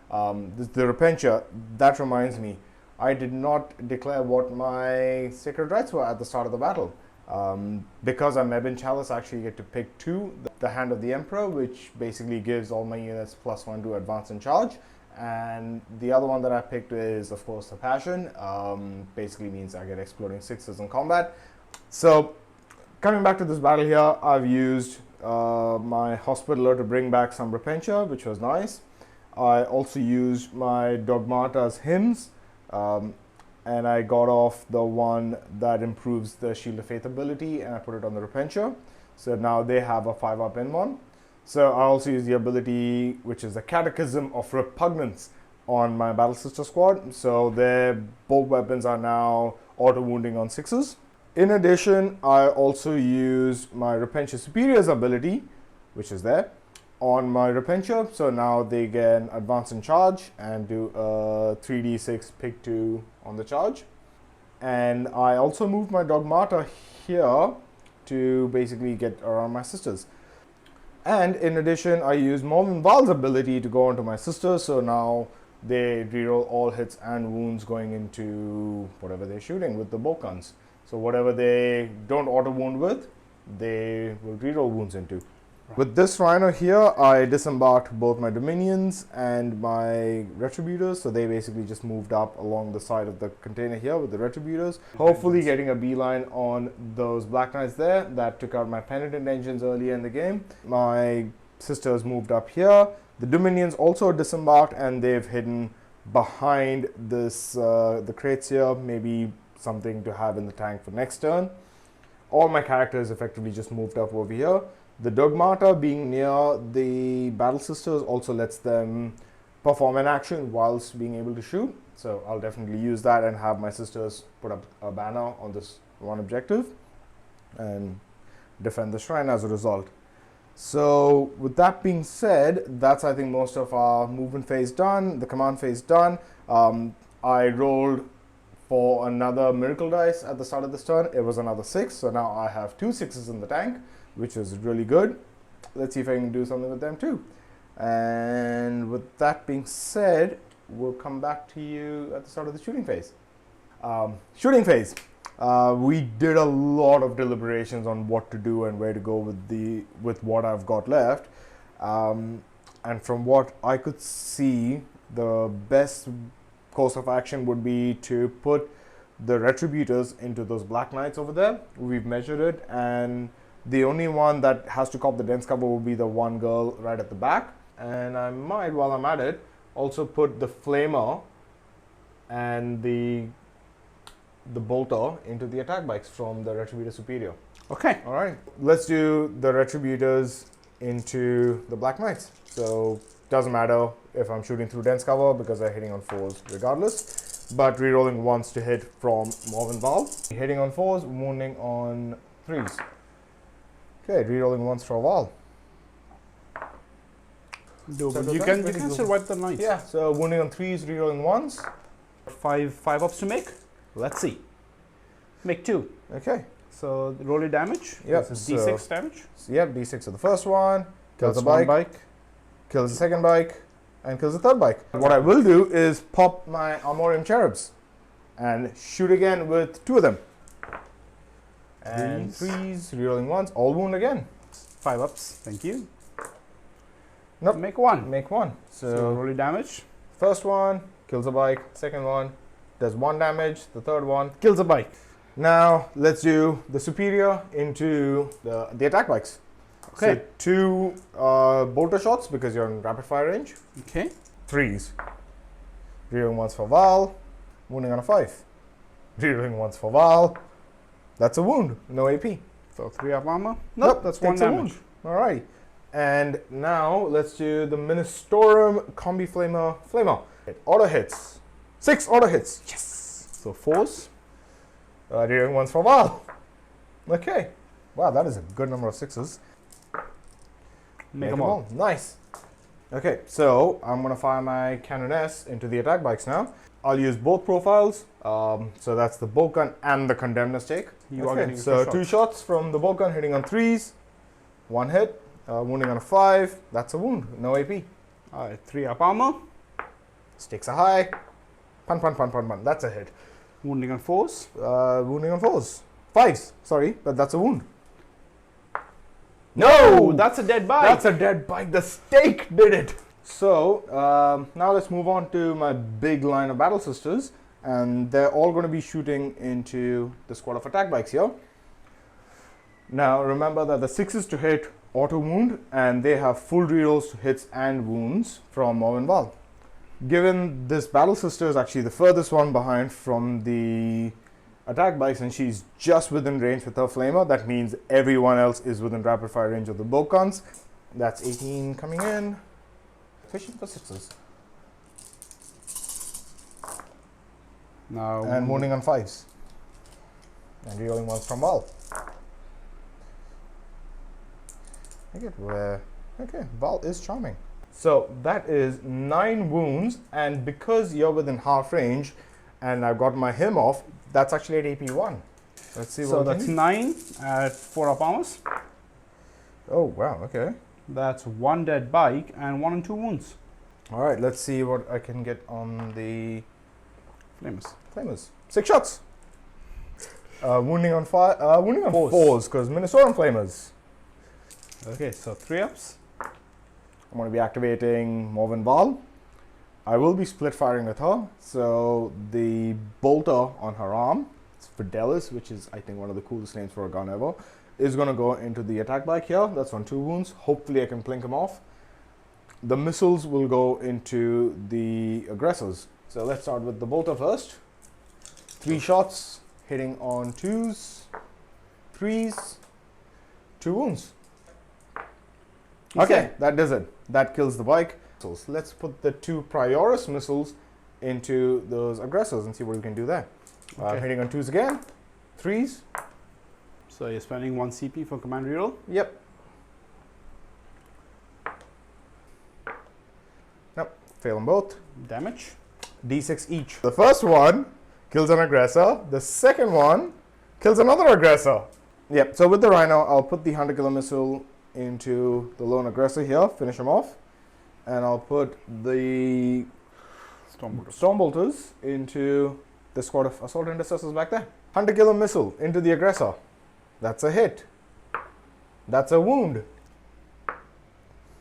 Speaker 2: The Repentia, that reminds me, I did not declare what my sacred rights were at the start of the battle. Because I'm Ebon Chalice, I actually get to pick 2, the Hand of the Emperor, which basically gives all my units +1 to advance and charge. And the other one that I picked is, of course, the Passion. Basically means I get exploding 6s in combat. So, coming back to this battle here, I've used my Hospitaller to bring back some Repentia, which was nice. I also used my Dogmata's Hymns, and I got off the one that improves the Shield of Faith ability, and I put it on the Repentia. So now they have a 5-up in one. So I also use the ability, which is the Catechism of Repugnance, on my Battle Sister squad. So their bolt weapons are now auto wounding on 6s. In addition, I also use my Repentia Superior's ability, which is there, on my Repentia. So now they can advance and charge and do a 3d6 pick 2 on the charge. And I also moved my Dogmata here to basically get around my sisters. And in addition, I use Morvenn Vahl's ability to go onto my sisters. So now they reroll all hits and wounds going into whatever they're shooting with the Boltguns. So whatever they don't auto wound with, they will reroll wounds into. Right. With this Rhino here, I disembarked both my Dominions and my Retributors. So they basically just moved up along the side of the container here with the Retributors. Hopefully getting a beeline on those Black Knights there that took out my Penitent Engines earlier in the game. My sisters moved up here. The Dominions also disembarked and they've hidden behind this the crates here. Maybe something to have in the tank for next turn. All my characters effectively just moved up over here. The Dogmata being near the Battle Sisters also lets them perform an action whilst being able to shoot. So I'll definitely use that and have my sisters put up a banner on this one objective and defend the shrine as a result. So with that being said, that's I think most of our movement phase done, the command phase done. I rolled for another miracle dice at the start of this turn. It was another 6, so now I have 2 6s in the tank, which is really good. Let's see if I can do something with them too. And with that being said, we'll come back to you at the start of the shooting phase. Shooting phase. We did a lot of deliberations on what to do and where to go with what I've got left. And from what I could see, the best course of action would be to put the Retributors into those Black Knights over there. We've measured it, and the only one that has to cop the dense cover will be the one girl right at the back. And I might, while I'm at it, also put the Flamer and the Bolter into the attack bikes from the Retributor Superior.
Speaker 1: Okay.
Speaker 2: All right. Let's do the Retributors into the Black Knights. So doesn't matter if I'm shooting through dense cover because they're hitting on 4s regardless. But rerolling once to hit from Morvenn Vahl. Hitting on 4s, wounding on 3s. Okay, rerolling once for Vahl.
Speaker 1: So you can still wipe the knights.
Speaker 2: Yeah, so wounding on 3s, rerolling once.
Speaker 1: Five ups to make. Let's see. Make 2.
Speaker 2: Okay.
Speaker 1: So roll your damage.
Speaker 2: Yep.
Speaker 1: This is D6 damage.
Speaker 2: So yep, D6 of the first one. Kills
Speaker 1: That's
Speaker 2: the bike.
Speaker 1: one bike.
Speaker 2: Kills the second bike. And kills the third bike. What I will do is pop my Armorium Cherubs. And shoot again with 2 of them. And 3s, rerolling once. All wound again.
Speaker 1: 5 ups. Thank you.
Speaker 2: Nope.
Speaker 1: Make 1.
Speaker 2: Make 1.
Speaker 1: So roll your damage.
Speaker 2: First one kills a bike. Second one does 1 damage. The third one
Speaker 1: Kills a bike.
Speaker 2: Now let's do the superior into the attack bikes.
Speaker 1: Okay.
Speaker 2: So 2 bolter shots because you're in rapid fire range.
Speaker 1: Okay.
Speaker 2: 3s. Rerolling once for Vahl. Wounding on a 5. Rerolling once for Vahl. That's a wound. No AP.
Speaker 1: So 3 up armor. Nope, that's 1
Speaker 2: takes a
Speaker 1: damage.
Speaker 2: wound. Alright. And now let's do the Ministorum Combi Flamer. Auto hits. 6 auto hits. Yes.
Speaker 1: So 4s.
Speaker 2: Rerolling once for Vahl. Okay. Wow, that is a good number of 6s.
Speaker 1: Make them all.
Speaker 2: Nice. Okay, so I'm going to fire my Canoness into the attack bikes now. I'll use both profiles. So that's the Boltgun and the Condemnor stake.
Speaker 1: You are getting
Speaker 2: so 2 shots from the Boltgun hitting on 3s. 1 hit. Wounding on a 5. That's a wound. No AP.
Speaker 1: Alright, 3 up armor.
Speaker 2: Stakes are high. Pun. That's a hit.
Speaker 1: Wounding on 4s.
Speaker 2: Wounding on 4s. 5s, sorry, but that's a wound.
Speaker 1: No, that's a dead bike.
Speaker 2: That's a dead bike. The stake did it. So now let's move on to my big line of battle sisters, and they're all going to be shooting into the squad of attack bikes here. Now remember that the 6s to hit auto wound, and they have full rerolls to hits and wounds from Morvenn Vahl. Given this battle sister is actually the furthest one behind from the attack bikes, and she's just within range with her flamer, that means everyone else is within rapid fire range of the Boltguns. That's 18 coming in. Fishing for 6s.
Speaker 1: Now
Speaker 2: And wounding on 5s. And rerolling once from Vahl. I get where. Okay, Vahl is charming. So that is 9 wounds, and because you're within half range and I've got my him off, that's actually at AP 1. Let's see what
Speaker 1: so
Speaker 2: we
Speaker 1: that's
Speaker 2: can do.
Speaker 1: 9 at 4 up armors.
Speaker 2: Oh wow, okay.
Speaker 1: That's 1 dead bike and 1 and 2 wounds.
Speaker 2: Alright, let's see what I can get on the
Speaker 1: Flamers.
Speaker 2: 6 shots. Wounding on 5. Wounding on 4s because Ministorum Flamers.
Speaker 1: Okay, so 3 ups.
Speaker 2: I'm going to be activating Morvenn Vahl. I will be split firing with her. So the bolter on her arm, it's Fidelis, which is I think one of the coolest names for a gun ever, is going to go into the attack bike here. That's on 2 wounds. Hopefully I can plink him off. The missiles will go into the aggressors. So let's start with the bolter first. 3 shots hitting on 2s, 3s, 2 wounds. Okay, that does it. That kills the bike. So let's put the 2 Prioris missiles into those aggressors and see what we can do there.
Speaker 1: Okay.
Speaker 2: Hitting on 2s again. 3s.
Speaker 1: So you're spending 1 CP for command reroll.
Speaker 2: Yep. Nope. Fail them both.
Speaker 1: Damage.
Speaker 2: D6 each. The first one kills an aggressor. The second one kills another aggressor. Yep. So with the Rhino, I'll put the 100 kilo missile into the lone aggressor here, finish him off, and I'll put the storm bolters into the squad of assault intercessors back there. 100 kilo missile into the aggressor. That's a hit. That's a wound.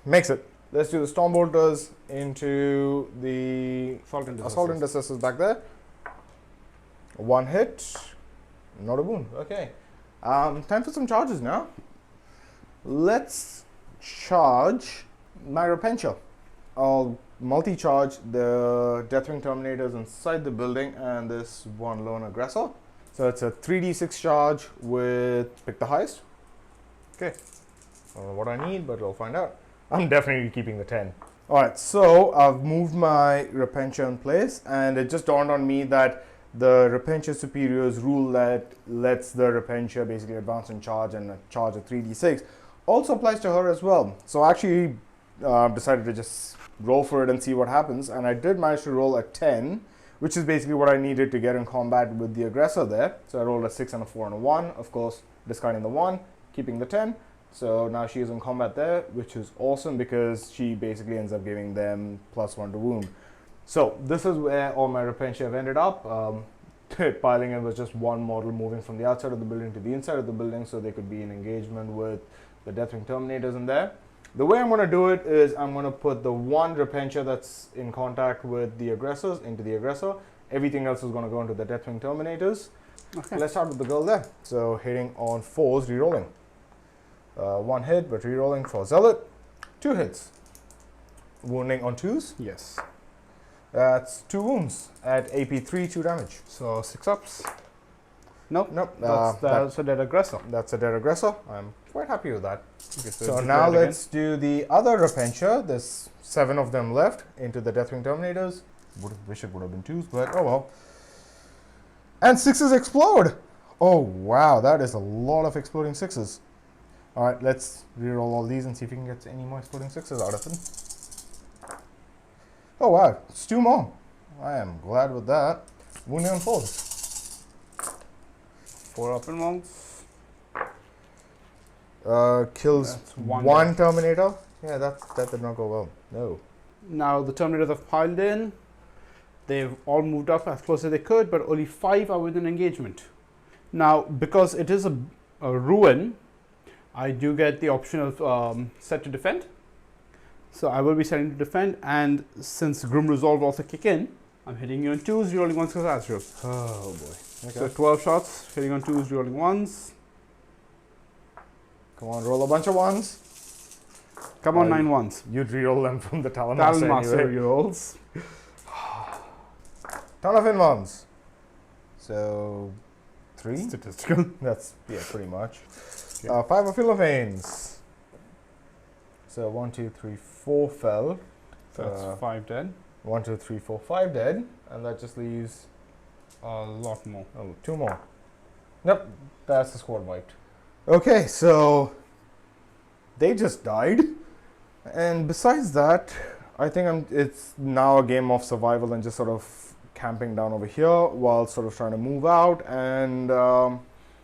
Speaker 2: Makes it. Let's do the storm bolters into the assault intercessors back there. 1 hit, not a wound. Okay. Time for some charges now. Let's charge my Repentia. I'll multi-charge the Deathwing Terminators inside the building and this one lone aggressor. So it's a 3d6 charge with pick the highest. Okay. I don't know what I need, but we'll find out. I'm definitely keeping the 10. Alright, so I've moved my Repentia in place, and it just dawned on me that the Repentia Superior's rule that lets the Repentia basically advance and charge and charge a 3d6 also applies to her as well. So I actually decided to just roll for it and see what happens, and I did manage to roll a 10, which is basically what I needed to get in combat with the aggressor there. So I rolled a 6 and a 4 and a 1, of course discarding the 1, keeping the 10. So now she is in combat there, which is awesome because she basically ends up giving them +1 to wound. So this is where all my Repentia have ended up. Piling in was just one model moving from the outside of the building to the inside of the building, so they could be in engagement with the Deathwing Terminators in there. The way I'm going to do it is I'm going to put the one Repentia that's in contact with the aggressors into the aggressor. Everything else is going to go into the Deathwing Terminators. Okay. Let's start with the girl there. So hitting on 4s, rerolling. 1 hit, but rerolling for Zealot. 2 hits. Wounding on 2s.
Speaker 1: Yes.
Speaker 2: That's 2 wounds at AP 3, 2 damage.
Speaker 1: So 6 ups. Nope.
Speaker 2: Nope.
Speaker 1: That's a dead aggressor.
Speaker 2: That's a dead aggressor. I'm quite happy with that.
Speaker 1: Okay,
Speaker 2: so now let's do the other Repentia. There's 7 of them left into the Deathwing Terminators. Wish it would have been 2s, but oh well. And 6s explode. Oh wow, that is a lot of exploding 6s. All right, let's reroll all these and see if we can get any more exploding 6s out of it. Oh wow, it's 2 more. I am glad with that. Wounding on 4s.
Speaker 1: 4 up and ones.
Speaker 2: Kills one Terminator. Yeah, that did not go well. No.
Speaker 1: Now the Terminators have piled in. They've all moved up as close as they could, but only 5 are within engagement. Now, because it is a ruin, I do get the option of set to defend. So I will be setting to defend, and since Grim Resolve also kick in, I'm hitting you on 2s, rerolling 1s because Azrael.
Speaker 2: Oh boy. Okay.
Speaker 1: So 12 shots, hitting on 2s, rerolling 1s.
Speaker 2: Come on, roll a bunch of 1s.
Speaker 1: Come on, 9 1s.
Speaker 2: You'd reroll them from the Talon Master anyway.
Speaker 1: Rerolls.
Speaker 2: Ton of in-ones. So 3?
Speaker 1: Statistical.
Speaker 2: That's, yeah, pretty much.
Speaker 1: Okay.
Speaker 2: 5 of Philophanes. So 1, 2, 3, 4 fell.
Speaker 1: That's 5 dead.
Speaker 2: 1, 2, 3, 4, 5 dead. And that just leaves
Speaker 1: a lot more.
Speaker 2: Oh, 2 more. Nope, that's the squad wiped. Okay, so they just died. And besides that, I think it's now a game of survival and just sort of camping down over here while sort of trying to move out and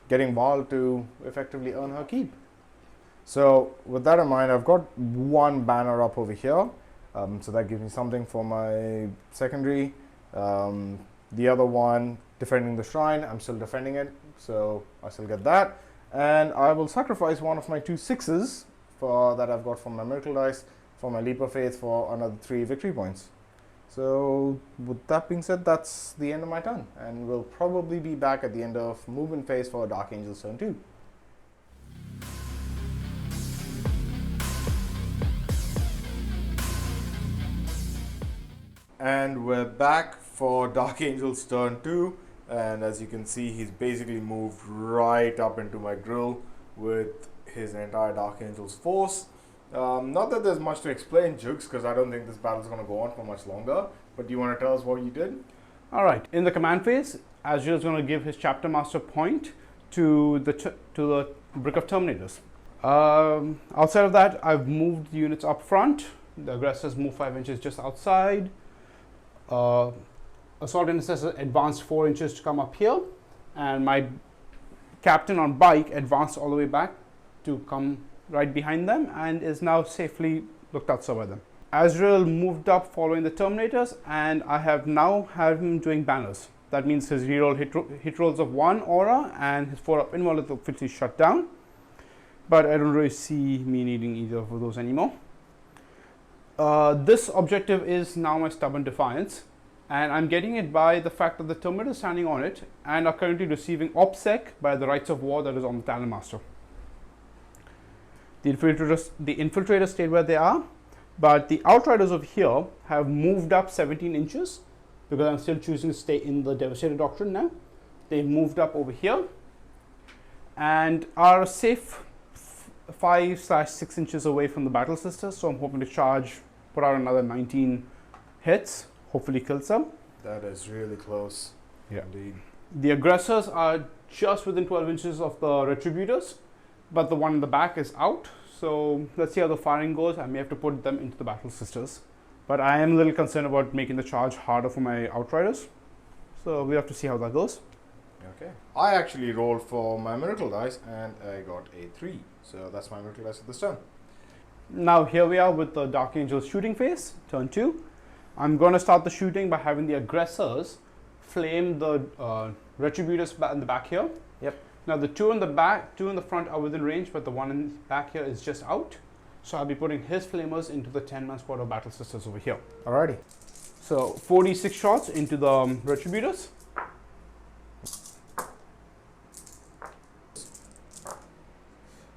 Speaker 2: getting Vahl to effectively earn her keep. So with that in mind, I've got 1 banner up over here. So that gives me something for my secondary. The other one, defending the shrine, I'm still defending it. So I still get that. And I will sacrifice one of my 2 6s that I've got from my Miracle Dice for my Leap of Faith for another 3 victory points. So with that being said, that's the end of my turn. And we'll probably be back at the end of movement phase for Dark Angel's turn 2. And we're back for Dark Angel's turn 2. And as you can see, he's basically moved right up into my grill with his entire Dark Angel's force. Not that there's much to explain, Jukes, because I don't think this battle's going to go on for much longer. But do you want to tell us what you did?
Speaker 1: All right. In the command phase, Azrael is going to give his Chapter Master point to the Brick of Terminators. Outside of that, I've moved the units up front. The aggressors move 5 inches just outside. Assault Intercessor advanced 4 inches to come up here, and my captain on bike advanced all the way back to come right behind them and is now safely looked outside by them. Azrael moved up following the Terminators, and I have now had him doing banners. That means his reroll hit rolls of 1 aura and his 4 up involved will officially shut down. But I don't really see me needing either of those anymore. This objective is now my Stubborn Defiance, and I'm getting it by the fact that the Terminator is standing on it and are currently receiving OPSEC by the Rights of War that is on the Talon Master. The infiltrators stayed where they are, but the Outriders of here have moved up 17 inches because I'm still choosing to stay in the Devastator Doctrine now. They've moved up over here and are safe 5/6 inches away from the Battle Sisters, so I'm hoping to charge put out another 19 hits, hopefully kill some.
Speaker 2: That is really close.
Speaker 1: Yeah.
Speaker 2: Indeed.
Speaker 1: The aggressors are just within 12 inches of the retributors, but the one in the back is out. So let's see how the firing goes. I may have to put them into the Battle Sisters. But I am a little concerned about making the charge harder for my Outriders. So we have to see how that goes.
Speaker 2: Okay. I actually rolled for my Miracle Dice and I got a 3. So that's my Miracle Dice at this turn.
Speaker 1: Now here we are with the Dark Angel shooting phase, turn 2. I'm going to start the shooting by having the aggressors flame the retributors in the back here.
Speaker 2: Yep.
Speaker 1: Now the 2 in the back, 2 in the front are within range, but the one in the back here is just out. So I'll be putting his flamers into the 10-man squad of Battle Sisters over here.
Speaker 2: Alrighty.
Speaker 1: So 46 shots into the retributors.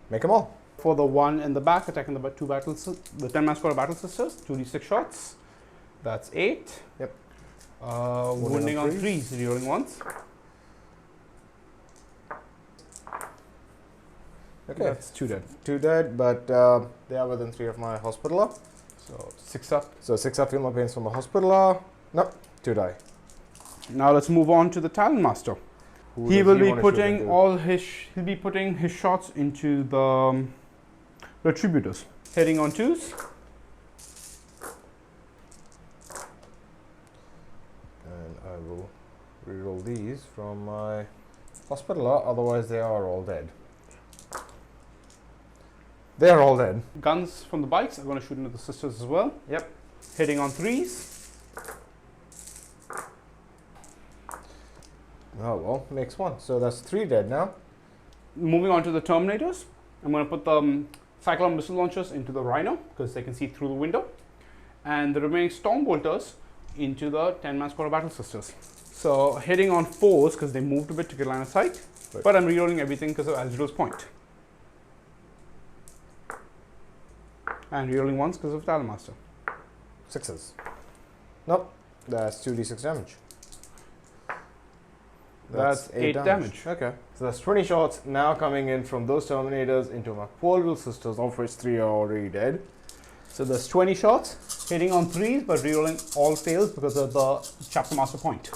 Speaker 2: Make them all.
Speaker 1: For the one in the back, attacking the 10-man squad of Battle Sisters, 2d6 shots. That's 8.
Speaker 2: Yep.
Speaker 1: Wounding on 3s, rerolling once.
Speaker 2: Okay.
Speaker 1: That's 2 dead.
Speaker 2: 2 dead, but they are within 3 of my Hospitaller.
Speaker 1: So 6 up.
Speaker 2: So 6 up, feel my pains from the Hospitaller. Nope, 2 die.
Speaker 1: Now let's move on to the Talon Master. He will be putting he'll be putting his shots into the retributors. Hitting on 2s.
Speaker 2: And I will reroll these from my Hospitaller, otherwise they are all dead. They are all dead.
Speaker 1: Guns from the bikes are going to shoot into the sisters as well.
Speaker 2: Yep.
Speaker 1: Hitting on 3s.
Speaker 2: Oh well, makes 1. So that's 3 dead now.
Speaker 1: Moving on to the Terminators. I'm going to put the Cyclone missile launchers into the Rhino because they can see through the window. And the remaining Storm Bolters into the 10-man squad of Battle Sisters. So hitting on 4s because they moved a bit to get line of sight.
Speaker 2: Right.
Speaker 1: But I'm rerolling everything because of Azrael's point. And rerolling once because of Talon Master.
Speaker 2: 6s. Nope, that's 2d6 damage.
Speaker 1: That's 8 damage.
Speaker 2: Okay. So that's 20 shots now coming in from those Terminators into my poor little sisters, of which 3 are already dead.
Speaker 1: So there's 20 shots, hitting on 3s, but rerolling all fails because of the Chapter Master point.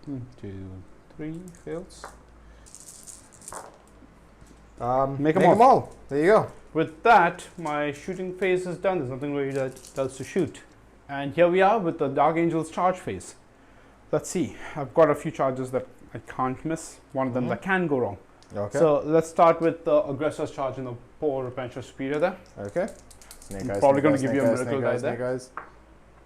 Speaker 1: 1, 2, 3 fails.
Speaker 2: Make them all. There you go.
Speaker 1: With that, my shooting phase is done. There's nothing really that else to shoot. And here we are with the Dark Angel's charge phase. Let's see. I've got a few charges that I can't miss. One of them that can go wrong.
Speaker 2: Okay.
Speaker 1: So let's start with the aggressor's charge in the poor Repentia Superior there.
Speaker 2: Okay. Snake eyes,
Speaker 1: probably
Speaker 2: snake
Speaker 1: going
Speaker 2: eyes,
Speaker 1: to give you a
Speaker 2: snake eyes,
Speaker 1: miracle
Speaker 2: snake
Speaker 1: die
Speaker 2: eyes,
Speaker 1: there.
Speaker 2: snake eyes.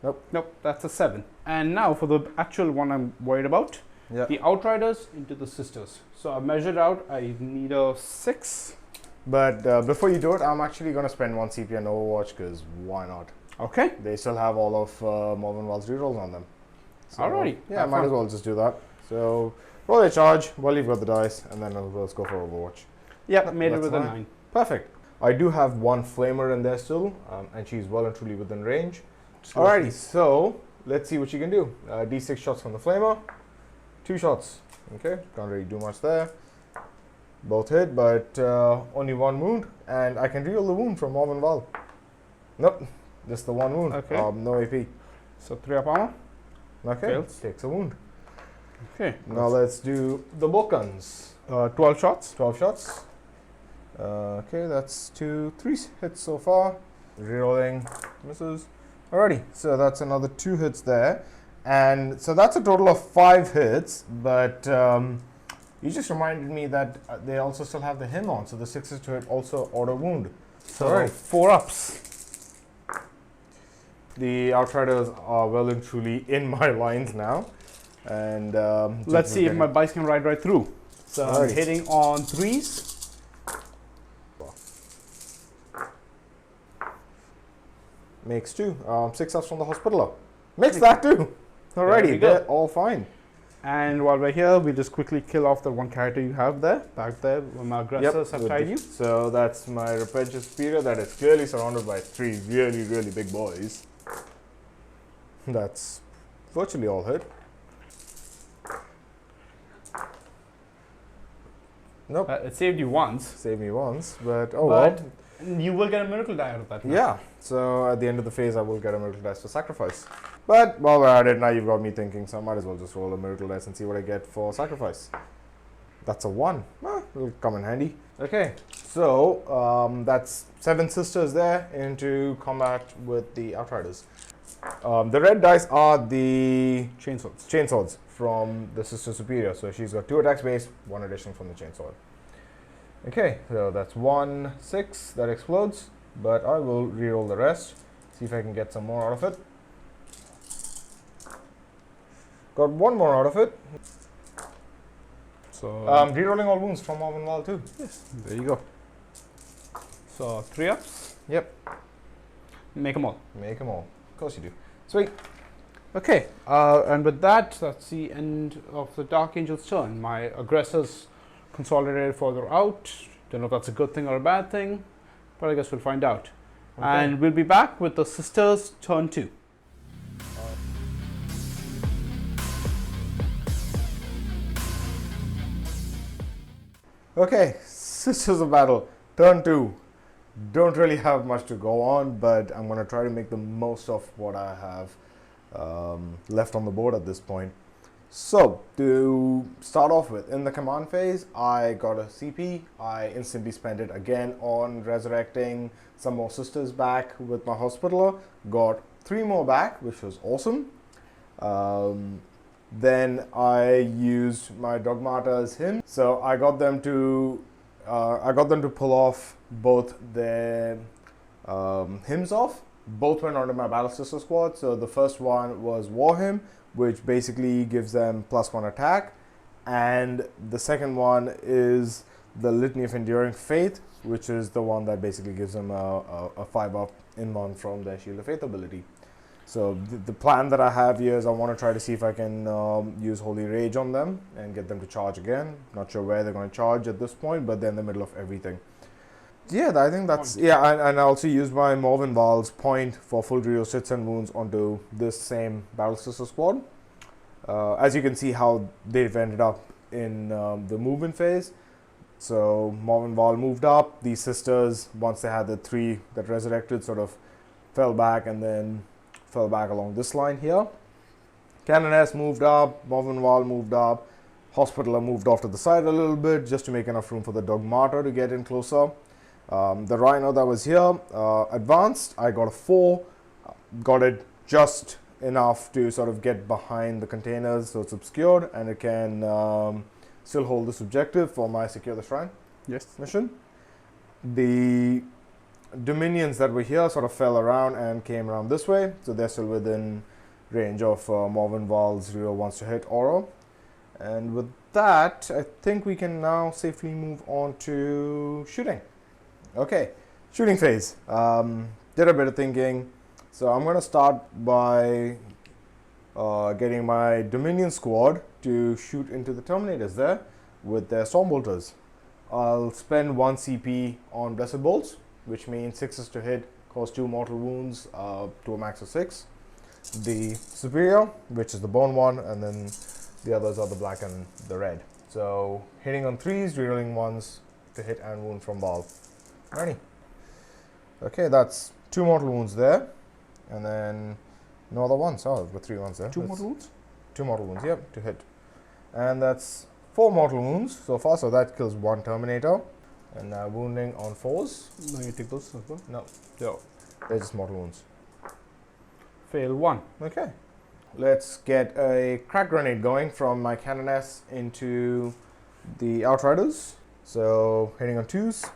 Speaker 2: Nope.
Speaker 1: Nope, that's a 7. And now for the actual one I'm worried about.
Speaker 2: Yeah.
Speaker 1: The Outriders into the Sisters. So I measured out, I need a 6.
Speaker 2: But before you do it, I'm actually going to spend 1 CP on Overwatch because why not?
Speaker 1: Okay.
Speaker 2: They still have all of Morvenn Vahl's rerolls on them. So,
Speaker 1: Alrighty.
Speaker 2: Yeah, I might as well just do that. So roll a charge while you've got the dice, and then let's go for Overwatch.
Speaker 1: Yep, made it
Speaker 2: That's
Speaker 1: with a
Speaker 2: fine.
Speaker 1: 9.
Speaker 2: Perfect. I do have 1 Flamer in there still, and she's well and truly within range.
Speaker 1: Sure.
Speaker 2: Alrighty, so let's see what you can do. D6 shots from the Flamer, 2 shots. Okay, can't really do much there. Both hit, but only 1 wound, and I can reroll the wound from Morvenn Vahl. Nope, just the 1 wound.
Speaker 1: Okay.
Speaker 2: No AP.
Speaker 1: So 3 up armor.
Speaker 2: Okay,
Speaker 1: Fails.
Speaker 2: takes a wound.
Speaker 1: Okay.
Speaker 2: Now let's do the Boltguns.
Speaker 1: 12 shots.
Speaker 2: 12 shots. Okay, that's 3 hits so far. Rerolling misses. Alrighty, so that's another 2 hits there. And so that's a total of 5 hits, but you just reminded me that they also still have the him on, so the 6s to hit also auto wound.
Speaker 1: So 4 ups.
Speaker 2: The Outriders are well and truly in my lines now. And
Speaker 1: Let's see if my bikes can ride right through. So I'm
Speaker 2: Alrighty.
Speaker 1: hitting on 3s.
Speaker 2: Makes 2. 6 ups from the Hospitaller. Makes that 2. Alrighty, they're all fine.
Speaker 1: And while we're here, we just quickly kill off the one character you have there, back there, where my aggressors have tied you.
Speaker 2: So that's my Repentia Superior that is clearly surrounded by 3 really, really big boys. That's virtually all hit. Nope.
Speaker 1: It saved you once.
Speaker 2: Saved me once, but oh
Speaker 1: But
Speaker 2: well.
Speaker 1: you will get a miracle die out of that. Now.
Speaker 2: Yeah, so at the end of the phase, I will get a miracle dice for sacrifice. But while we're at it, now you've got me thinking, so I might as well just roll a miracle dice and see what I get for sacrifice. That's a 1. It'll come in handy. Okay, so that's 7 sisters there into combat with the Outriders. The red dice are the chainswords from the Sister Superior. So she's got 2 attacks base, 1 addition from the chainsword. Okay, so that's 1, 6 that explodes, but I will reroll the rest, see if I can get some more out of it. Got 1 more out of it.
Speaker 1: So
Speaker 2: rerolling all wounds from Morvenn Vahl too.
Speaker 1: Yes, there you go. So 3 ups.
Speaker 2: Yep.
Speaker 1: Make them all.
Speaker 2: Make them all. Of course you do. Sweet.
Speaker 1: Okay, and with that, that's the end of the Dark Angel's turn. My aggressors consolidated further out. Don't know if that's a good thing or a bad thing, but I guess we'll find out.
Speaker 2: Okay.
Speaker 1: And we'll be back with the sisters' turn 2.
Speaker 2: Okay, Sisters of Battle, turn 2. Don't really have much to go on, but I'm going to try to make the most of what I have left on the board at this point. So, to start off with, in the command phase, I got a CP. I instantly spent it again on resurrecting some more sisters back with my Hospitaller. Got 3 more back, which was awesome. Then I used my Dogmata as him. So I got them to pull off both their hymns off. Both went onto my Battle Sister squad. So the first one was War Hymn, which basically gives them +1 attack. And the second one is the Litany of Enduring Faith, which is the one that basically gives them a 5-up in one from their Shield of Faith ability. So the plan that I have here is I want to try to see if I can use Holy Rage on them and get them to charge again. Not sure where they're going to charge at this point, but they're in the middle of everything. Yeah, I think that's... Yeah, and I also used my Morvenn Vahl's point for full reroll hits and wounds onto this same Battle Sister squad. As you can see how they've ended up in the movement phase. So Morvenn Vahl moved up. These sisters, once they had the 3 that resurrected, sort of fell back and then fell back along this line here. Canoness moved up, Morvenn Vahl moved up, Hospitaller moved off to the side a little bit just to make enough room for the Dogmata to get in closer. The Rhino that was here advanced. I got a 4, got it just enough to sort of get behind the containers so it's obscured and it can still hold this objective for my Secure the Shrine mission. The Dominions that were here sort of fell around and came around this way, so they're still within range of Morvenn Vahl's reroll once to hit aura. And with that, I think we can now safely move on to shooting. Okay, shooting phase. Did a bit of thinking, so I'm going to start by getting my Dominion squad to shoot into the Terminators there with their Stormbolters. I'll spend 1 CP on Blessed Bolts, which means 6 to hit, cause 2 mortal wounds to a max of 6. The Superior, which is the bone one, and then the others are the black and the red. So hitting on 3s, rerolling 1s to hit and wound from Vahl. Alrighty. Okay, that's 2 mortal wounds there, and then no other ones. Oh, I've got 3 ones there.
Speaker 1: 2 mortal wounds?
Speaker 2: 2 mortal wounds, yep, to hit. And that's 4 mortal wounds so far, so that kills 1 Terminator. And wounding on 4s.
Speaker 1: No, you take those as well?
Speaker 2: No.
Speaker 1: No.
Speaker 2: They're just mortal wounds.
Speaker 1: Fail 1.
Speaker 2: Okay. Let's get a crack grenade going from my Canoness into the Outriders. So hitting on 2s.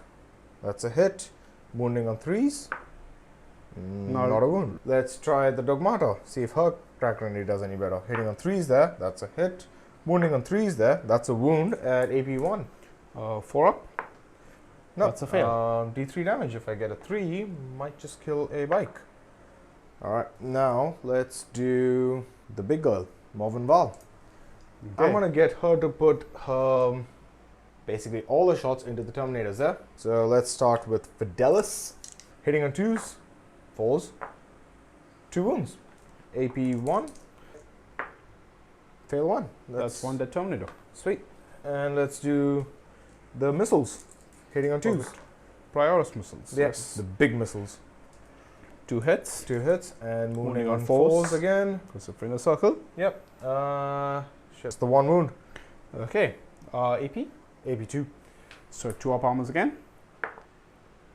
Speaker 2: That's a hit. Wounding on 3s. Not a wound. Let's try the Dogmata. See if her crack grenade does any better. Hitting on 3s there. That's a hit. Wounding on 3s there. That's a wound at AP 1.
Speaker 1: 4 up?
Speaker 2: No,
Speaker 1: that's a fail.
Speaker 2: D3 damage. If I get a 3, might just kill a bike. Alright, now let's do the big girl, Morvenn Vahl. Okay. I'm going to get her to put her, basically all the shots into the Terminators there. So let's start with Fidelis. Hitting on 2s, 4s, 2 wounds. AP 1, fail 1.
Speaker 1: That's 1 dead Terminator.
Speaker 2: Sweet. And let's do the missiles hitting on 2s.
Speaker 1: Prioris missiles.
Speaker 2: Yes, the big missiles.
Speaker 1: 2 hits.
Speaker 2: 2 hits and wounding on
Speaker 1: 4s
Speaker 2: 4s again.
Speaker 1: Considering a circle.
Speaker 2: Yep. Just the 1 wound.
Speaker 1: Okay. AP.
Speaker 2: AP2.
Speaker 1: So 2 up armors again.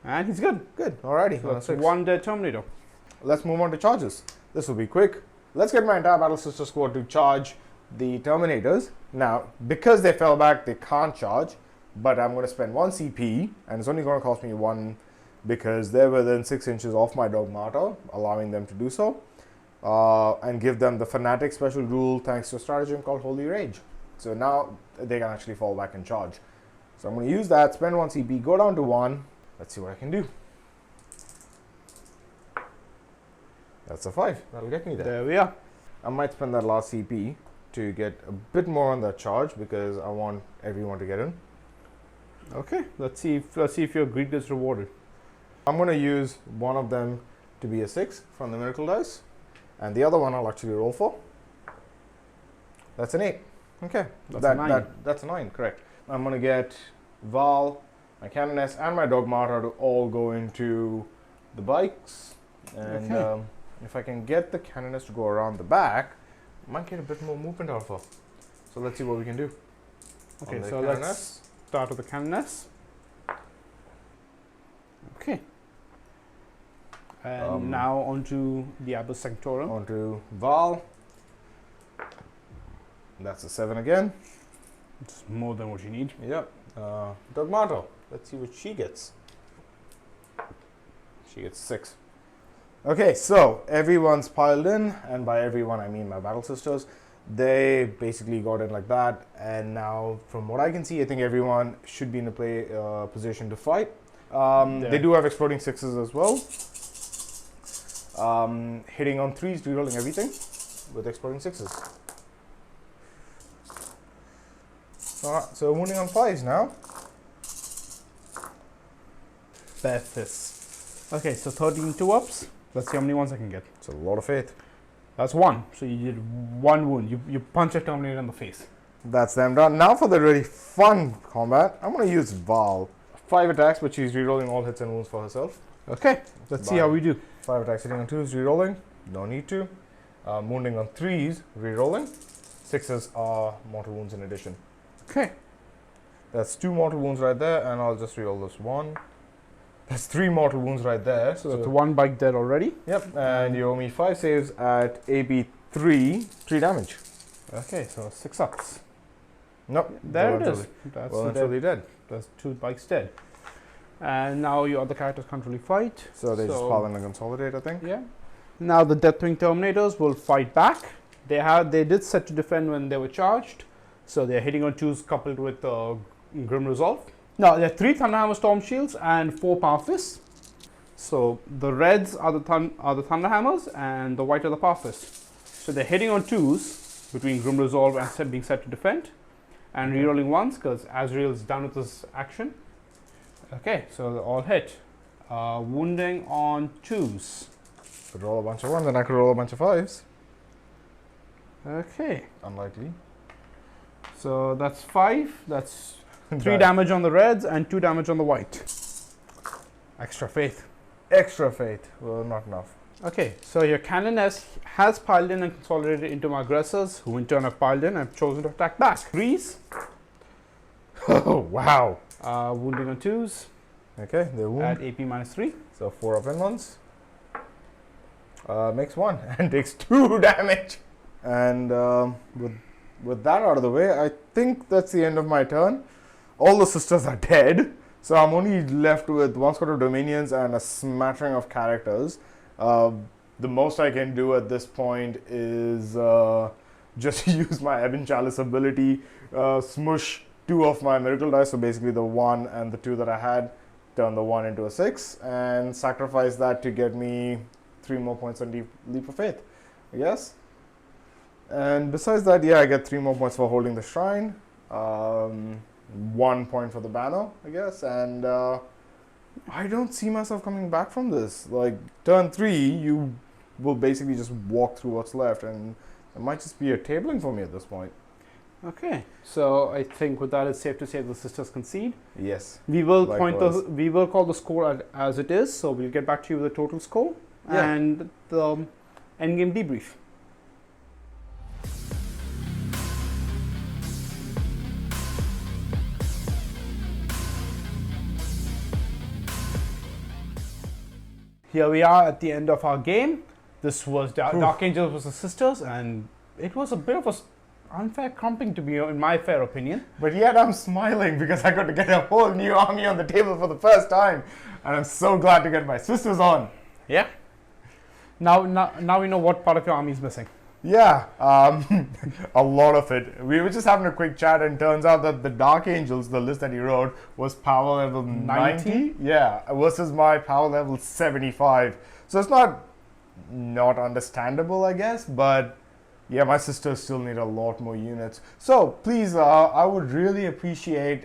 Speaker 1: And he's good.
Speaker 2: Good. Alrighty.
Speaker 1: So that's 1 dead Terminator.
Speaker 2: Let's move on to charges. This will be quick. Let's get my entire Battle Sister squad to charge the Terminators. Now, because they fell back, they can't charge. But I'm going to spend 1 CP, and it's only going to cost me 1 because they're within 6 inches of my Dogmata, allowing them to do so. And give them the Fanatic special rule thanks to a stratagem called Holy Rage. So now they can actually fall back and charge. So I'm going to use that, spend 1 CP, go down to 1. Let's see what I can do. That's a 5. That'll get me there.
Speaker 1: There we are.
Speaker 2: I might spend that last CP to get a bit more on that charge because I want everyone to get in.
Speaker 1: Okay. Let's see if your greed gets rewarded.
Speaker 2: I'm going to use one of them to be a 6 from the Miracle Dice. And the other one I'll actually roll for. That's an 8. Okay.
Speaker 1: That's a 9.
Speaker 2: That's a 9, correct. I'm going to get Vahl, my Canoness, and my Dogmata to all go into the bikes. And
Speaker 1: Okay.
Speaker 2: If I can get the Canoness to go around the back, I might get a bit more movement out of her. So let's see what we can do.
Speaker 1: Okay, so let's start with the Canoness. Okay. And now onto the Abyss Sanctorum.
Speaker 2: Onto Vahl. That's a 7 again.
Speaker 1: It's more than what you need.
Speaker 2: Yep. Dogmata. Let's see what she gets. She gets 6. Okay, so everyone's piled in, and by everyone I mean my Battle Sisters. They basically got in like that, and now from what I can see, I think everyone should be in a position to fight. They do have exploding 6s as well. Hitting on 3s, rerolling everything with exploding 6s. Alright, so wounding on 5s now.
Speaker 1: Bethis. Okay, so 13 2-ups. Let's see how many ones I can get.
Speaker 2: It's a lot of faith.
Speaker 1: That's 1. So you did 1 wound. You punch a Terminator in the face.
Speaker 2: That's them done. Now for the really fun combat, I'm going to use Vahl. 5 attacks, but she's rerolling all hits and wounds for herself.
Speaker 1: Okay, let's see how we do.
Speaker 2: 5 attacks hitting on 2s, rerolling. No need to. Wounding on 3s, rerolling. 6s are mortal wounds in addition.
Speaker 1: Okay.
Speaker 2: That's 2 mortal wounds right there, and I'll just reroll this 1. That's 3 mortal wounds right there.
Speaker 1: So that's 1 bike dead already.
Speaker 2: Yep, and you owe me 5 saves at AB3, 3 damage.
Speaker 1: Okay, so 6 ups.
Speaker 2: Nope.
Speaker 1: There it is. That's
Speaker 2: Well,
Speaker 1: the
Speaker 2: that's really dead.
Speaker 1: That's 2 bikes dead. And now your other characters can't really fight.
Speaker 2: So they just pile in and consolidate, I think.
Speaker 1: Yeah. Now the Deathwing Terminators will fight back. They did set to defend when they were charged. So they're hitting on 2s coupled with Grim Resolve. Now there are 3 Thunderhammer Storm Shields and 4 Power Fists. So the reds are the Thunderhammers and the white are the Power Fists. So they're hitting on 2s between Grim Resolve and being set to defend. And rerolling 1s because Azrael is done with this action. Okay, so they all hit. Wounding on 2s.
Speaker 2: Could roll a bunch of 1s, then I could roll a bunch of 5s.
Speaker 1: Okay.
Speaker 2: Unlikely.
Speaker 1: So that's 5. That's 3 damage on the reds and 2 damage on the white. Extra faith.
Speaker 2: Extra faith. Well, not enough.
Speaker 1: Okay, so your Canoness has piled in and consolidated into my aggressors, who in turn have piled in and have chosen to attack back. 3s.
Speaker 2: Oh, wow.
Speaker 1: Wounding on 2s.
Speaker 2: Okay, they wound.
Speaker 1: At AP minus 3.
Speaker 2: So 4 up in ones. Makes 1 and takes 2 damage. And with that out of the way, I think that's the end of my turn. All the sisters are dead. So I'm only left with 1 squad of Dominions and a smattering of characters. The most I can do at this point is just use my Ebon Chalice ability, smush 2 of my Miracle Dice, so basically the 1 and the 2 that I had, turn the 1 into a 6, and sacrifice that to get me 3 more points on Leap of Faith, I guess. And besides that, yeah, I get 3 more points for holding the shrine, 1 point for the banner, I guess, and I don't see myself coming back from this. Like, turn 3, you will basically just walk through what's left, and it might just be a tabling for me at this point.
Speaker 1: Okay, so I think with that it's safe to say the sisters concede.
Speaker 2: Yes.
Speaker 1: We will
Speaker 2: Likewise.
Speaker 1: we will call the score as it is, so we'll get back to you with the total score and the endgame debrief. Here we are at the end of our game. This was Dark Angels vs Sisters, and it was a bit of a unfair crumping to me, in my fair opinion.
Speaker 2: But yet I'm smiling because I got to get a whole new army on the table for the first time, and I'm so glad to get my sisters on.
Speaker 1: Yeah. Now we know what part of your army is missing.
Speaker 2: Yeah, a lot of it. We were just having a quick chat, and turns out that the Dark Angels, the list that he wrote, was power level 90. Yeah, versus my power level 75. So it's not understandable, I guess, but yeah, my sisters still need a lot more units. So please, I would really appreciate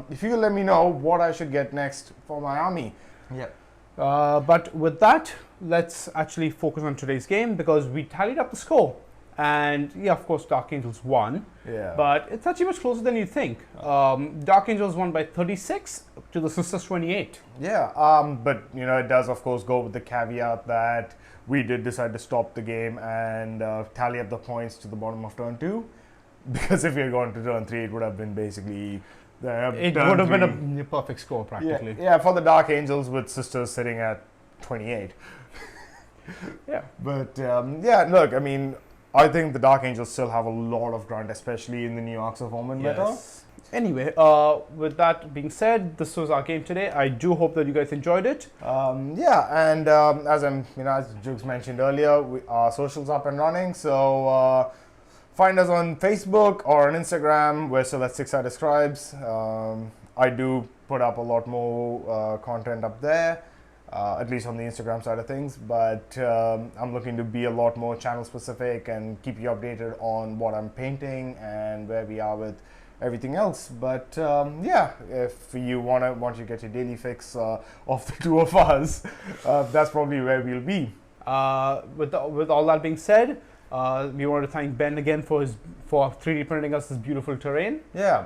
Speaker 2: if you could let me know what I should get next for my army.
Speaker 1: Yeah. But with that, let's actually focus on today's game because we tallied up the score. And yeah, of course, Dark Angels won.
Speaker 2: Yeah.
Speaker 1: But it's actually much closer than you think. Dark Angels won by 36 to the Sisters 28.
Speaker 2: Yeah, but you know, it does of course go with the caveat that we did decide to stop the game and tally up the points to the bottom of turn 2. Because if we had gone to turn 3, it would have been basically...
Speaker 1: it would have been a perfect score practically.
Speaker 2: Yeah, for the Dark Angels with Sisters sitting at 28.
Speaker 1: Yeah.
Speaker 2: But yeah, look, I mean, I think the Dark Angels still have a lot of grunt, especially in the new Arks of Omen meta.
Speaker 1: Anyway, with that being said, this was our game today. I do hope that you guys enjoyed it.
Speaker 2: Yeah, and as Jugs mentioned earlier, our socials up and running. So find us on Facebook or on Instagram. We're still at Six-Sided Scribes. I do put up a lot more content up there, at least on the Instagram side of things. But I'm looking to be a lot more channel specific and keep you updated on what I'm painting and where we are with everything else. But yeah, if you want to get your daily fix of the two of us, that's probably where we'll be.
Speaker 1: With all that being said, we want to thank Ben again for 3D printing us this beautiful terrain.
Speaker 2: Yeah,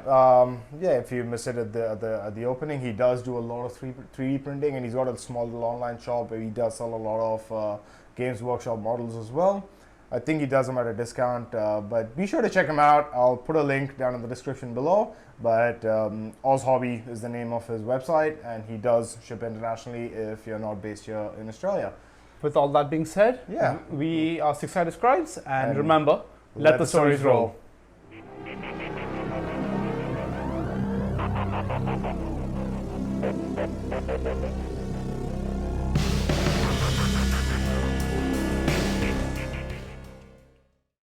Speaker 2: yeah. If you missed it at the opening, he does do a lot of 3D printing, and he's got a small little online shop where he does sell a lot of Games Workshop models as well. I think he does them at a discount, but be sure to check him out. I'll put a link down in the description below. But Aushobby is the name of his website, and he does ship internationally if you're not based here in Australia.
Speaker 1: With all that being said,
Speaker 2: yeah,
Speaker 1: we are Six-Sided Scribes, and remember, let the stories roll.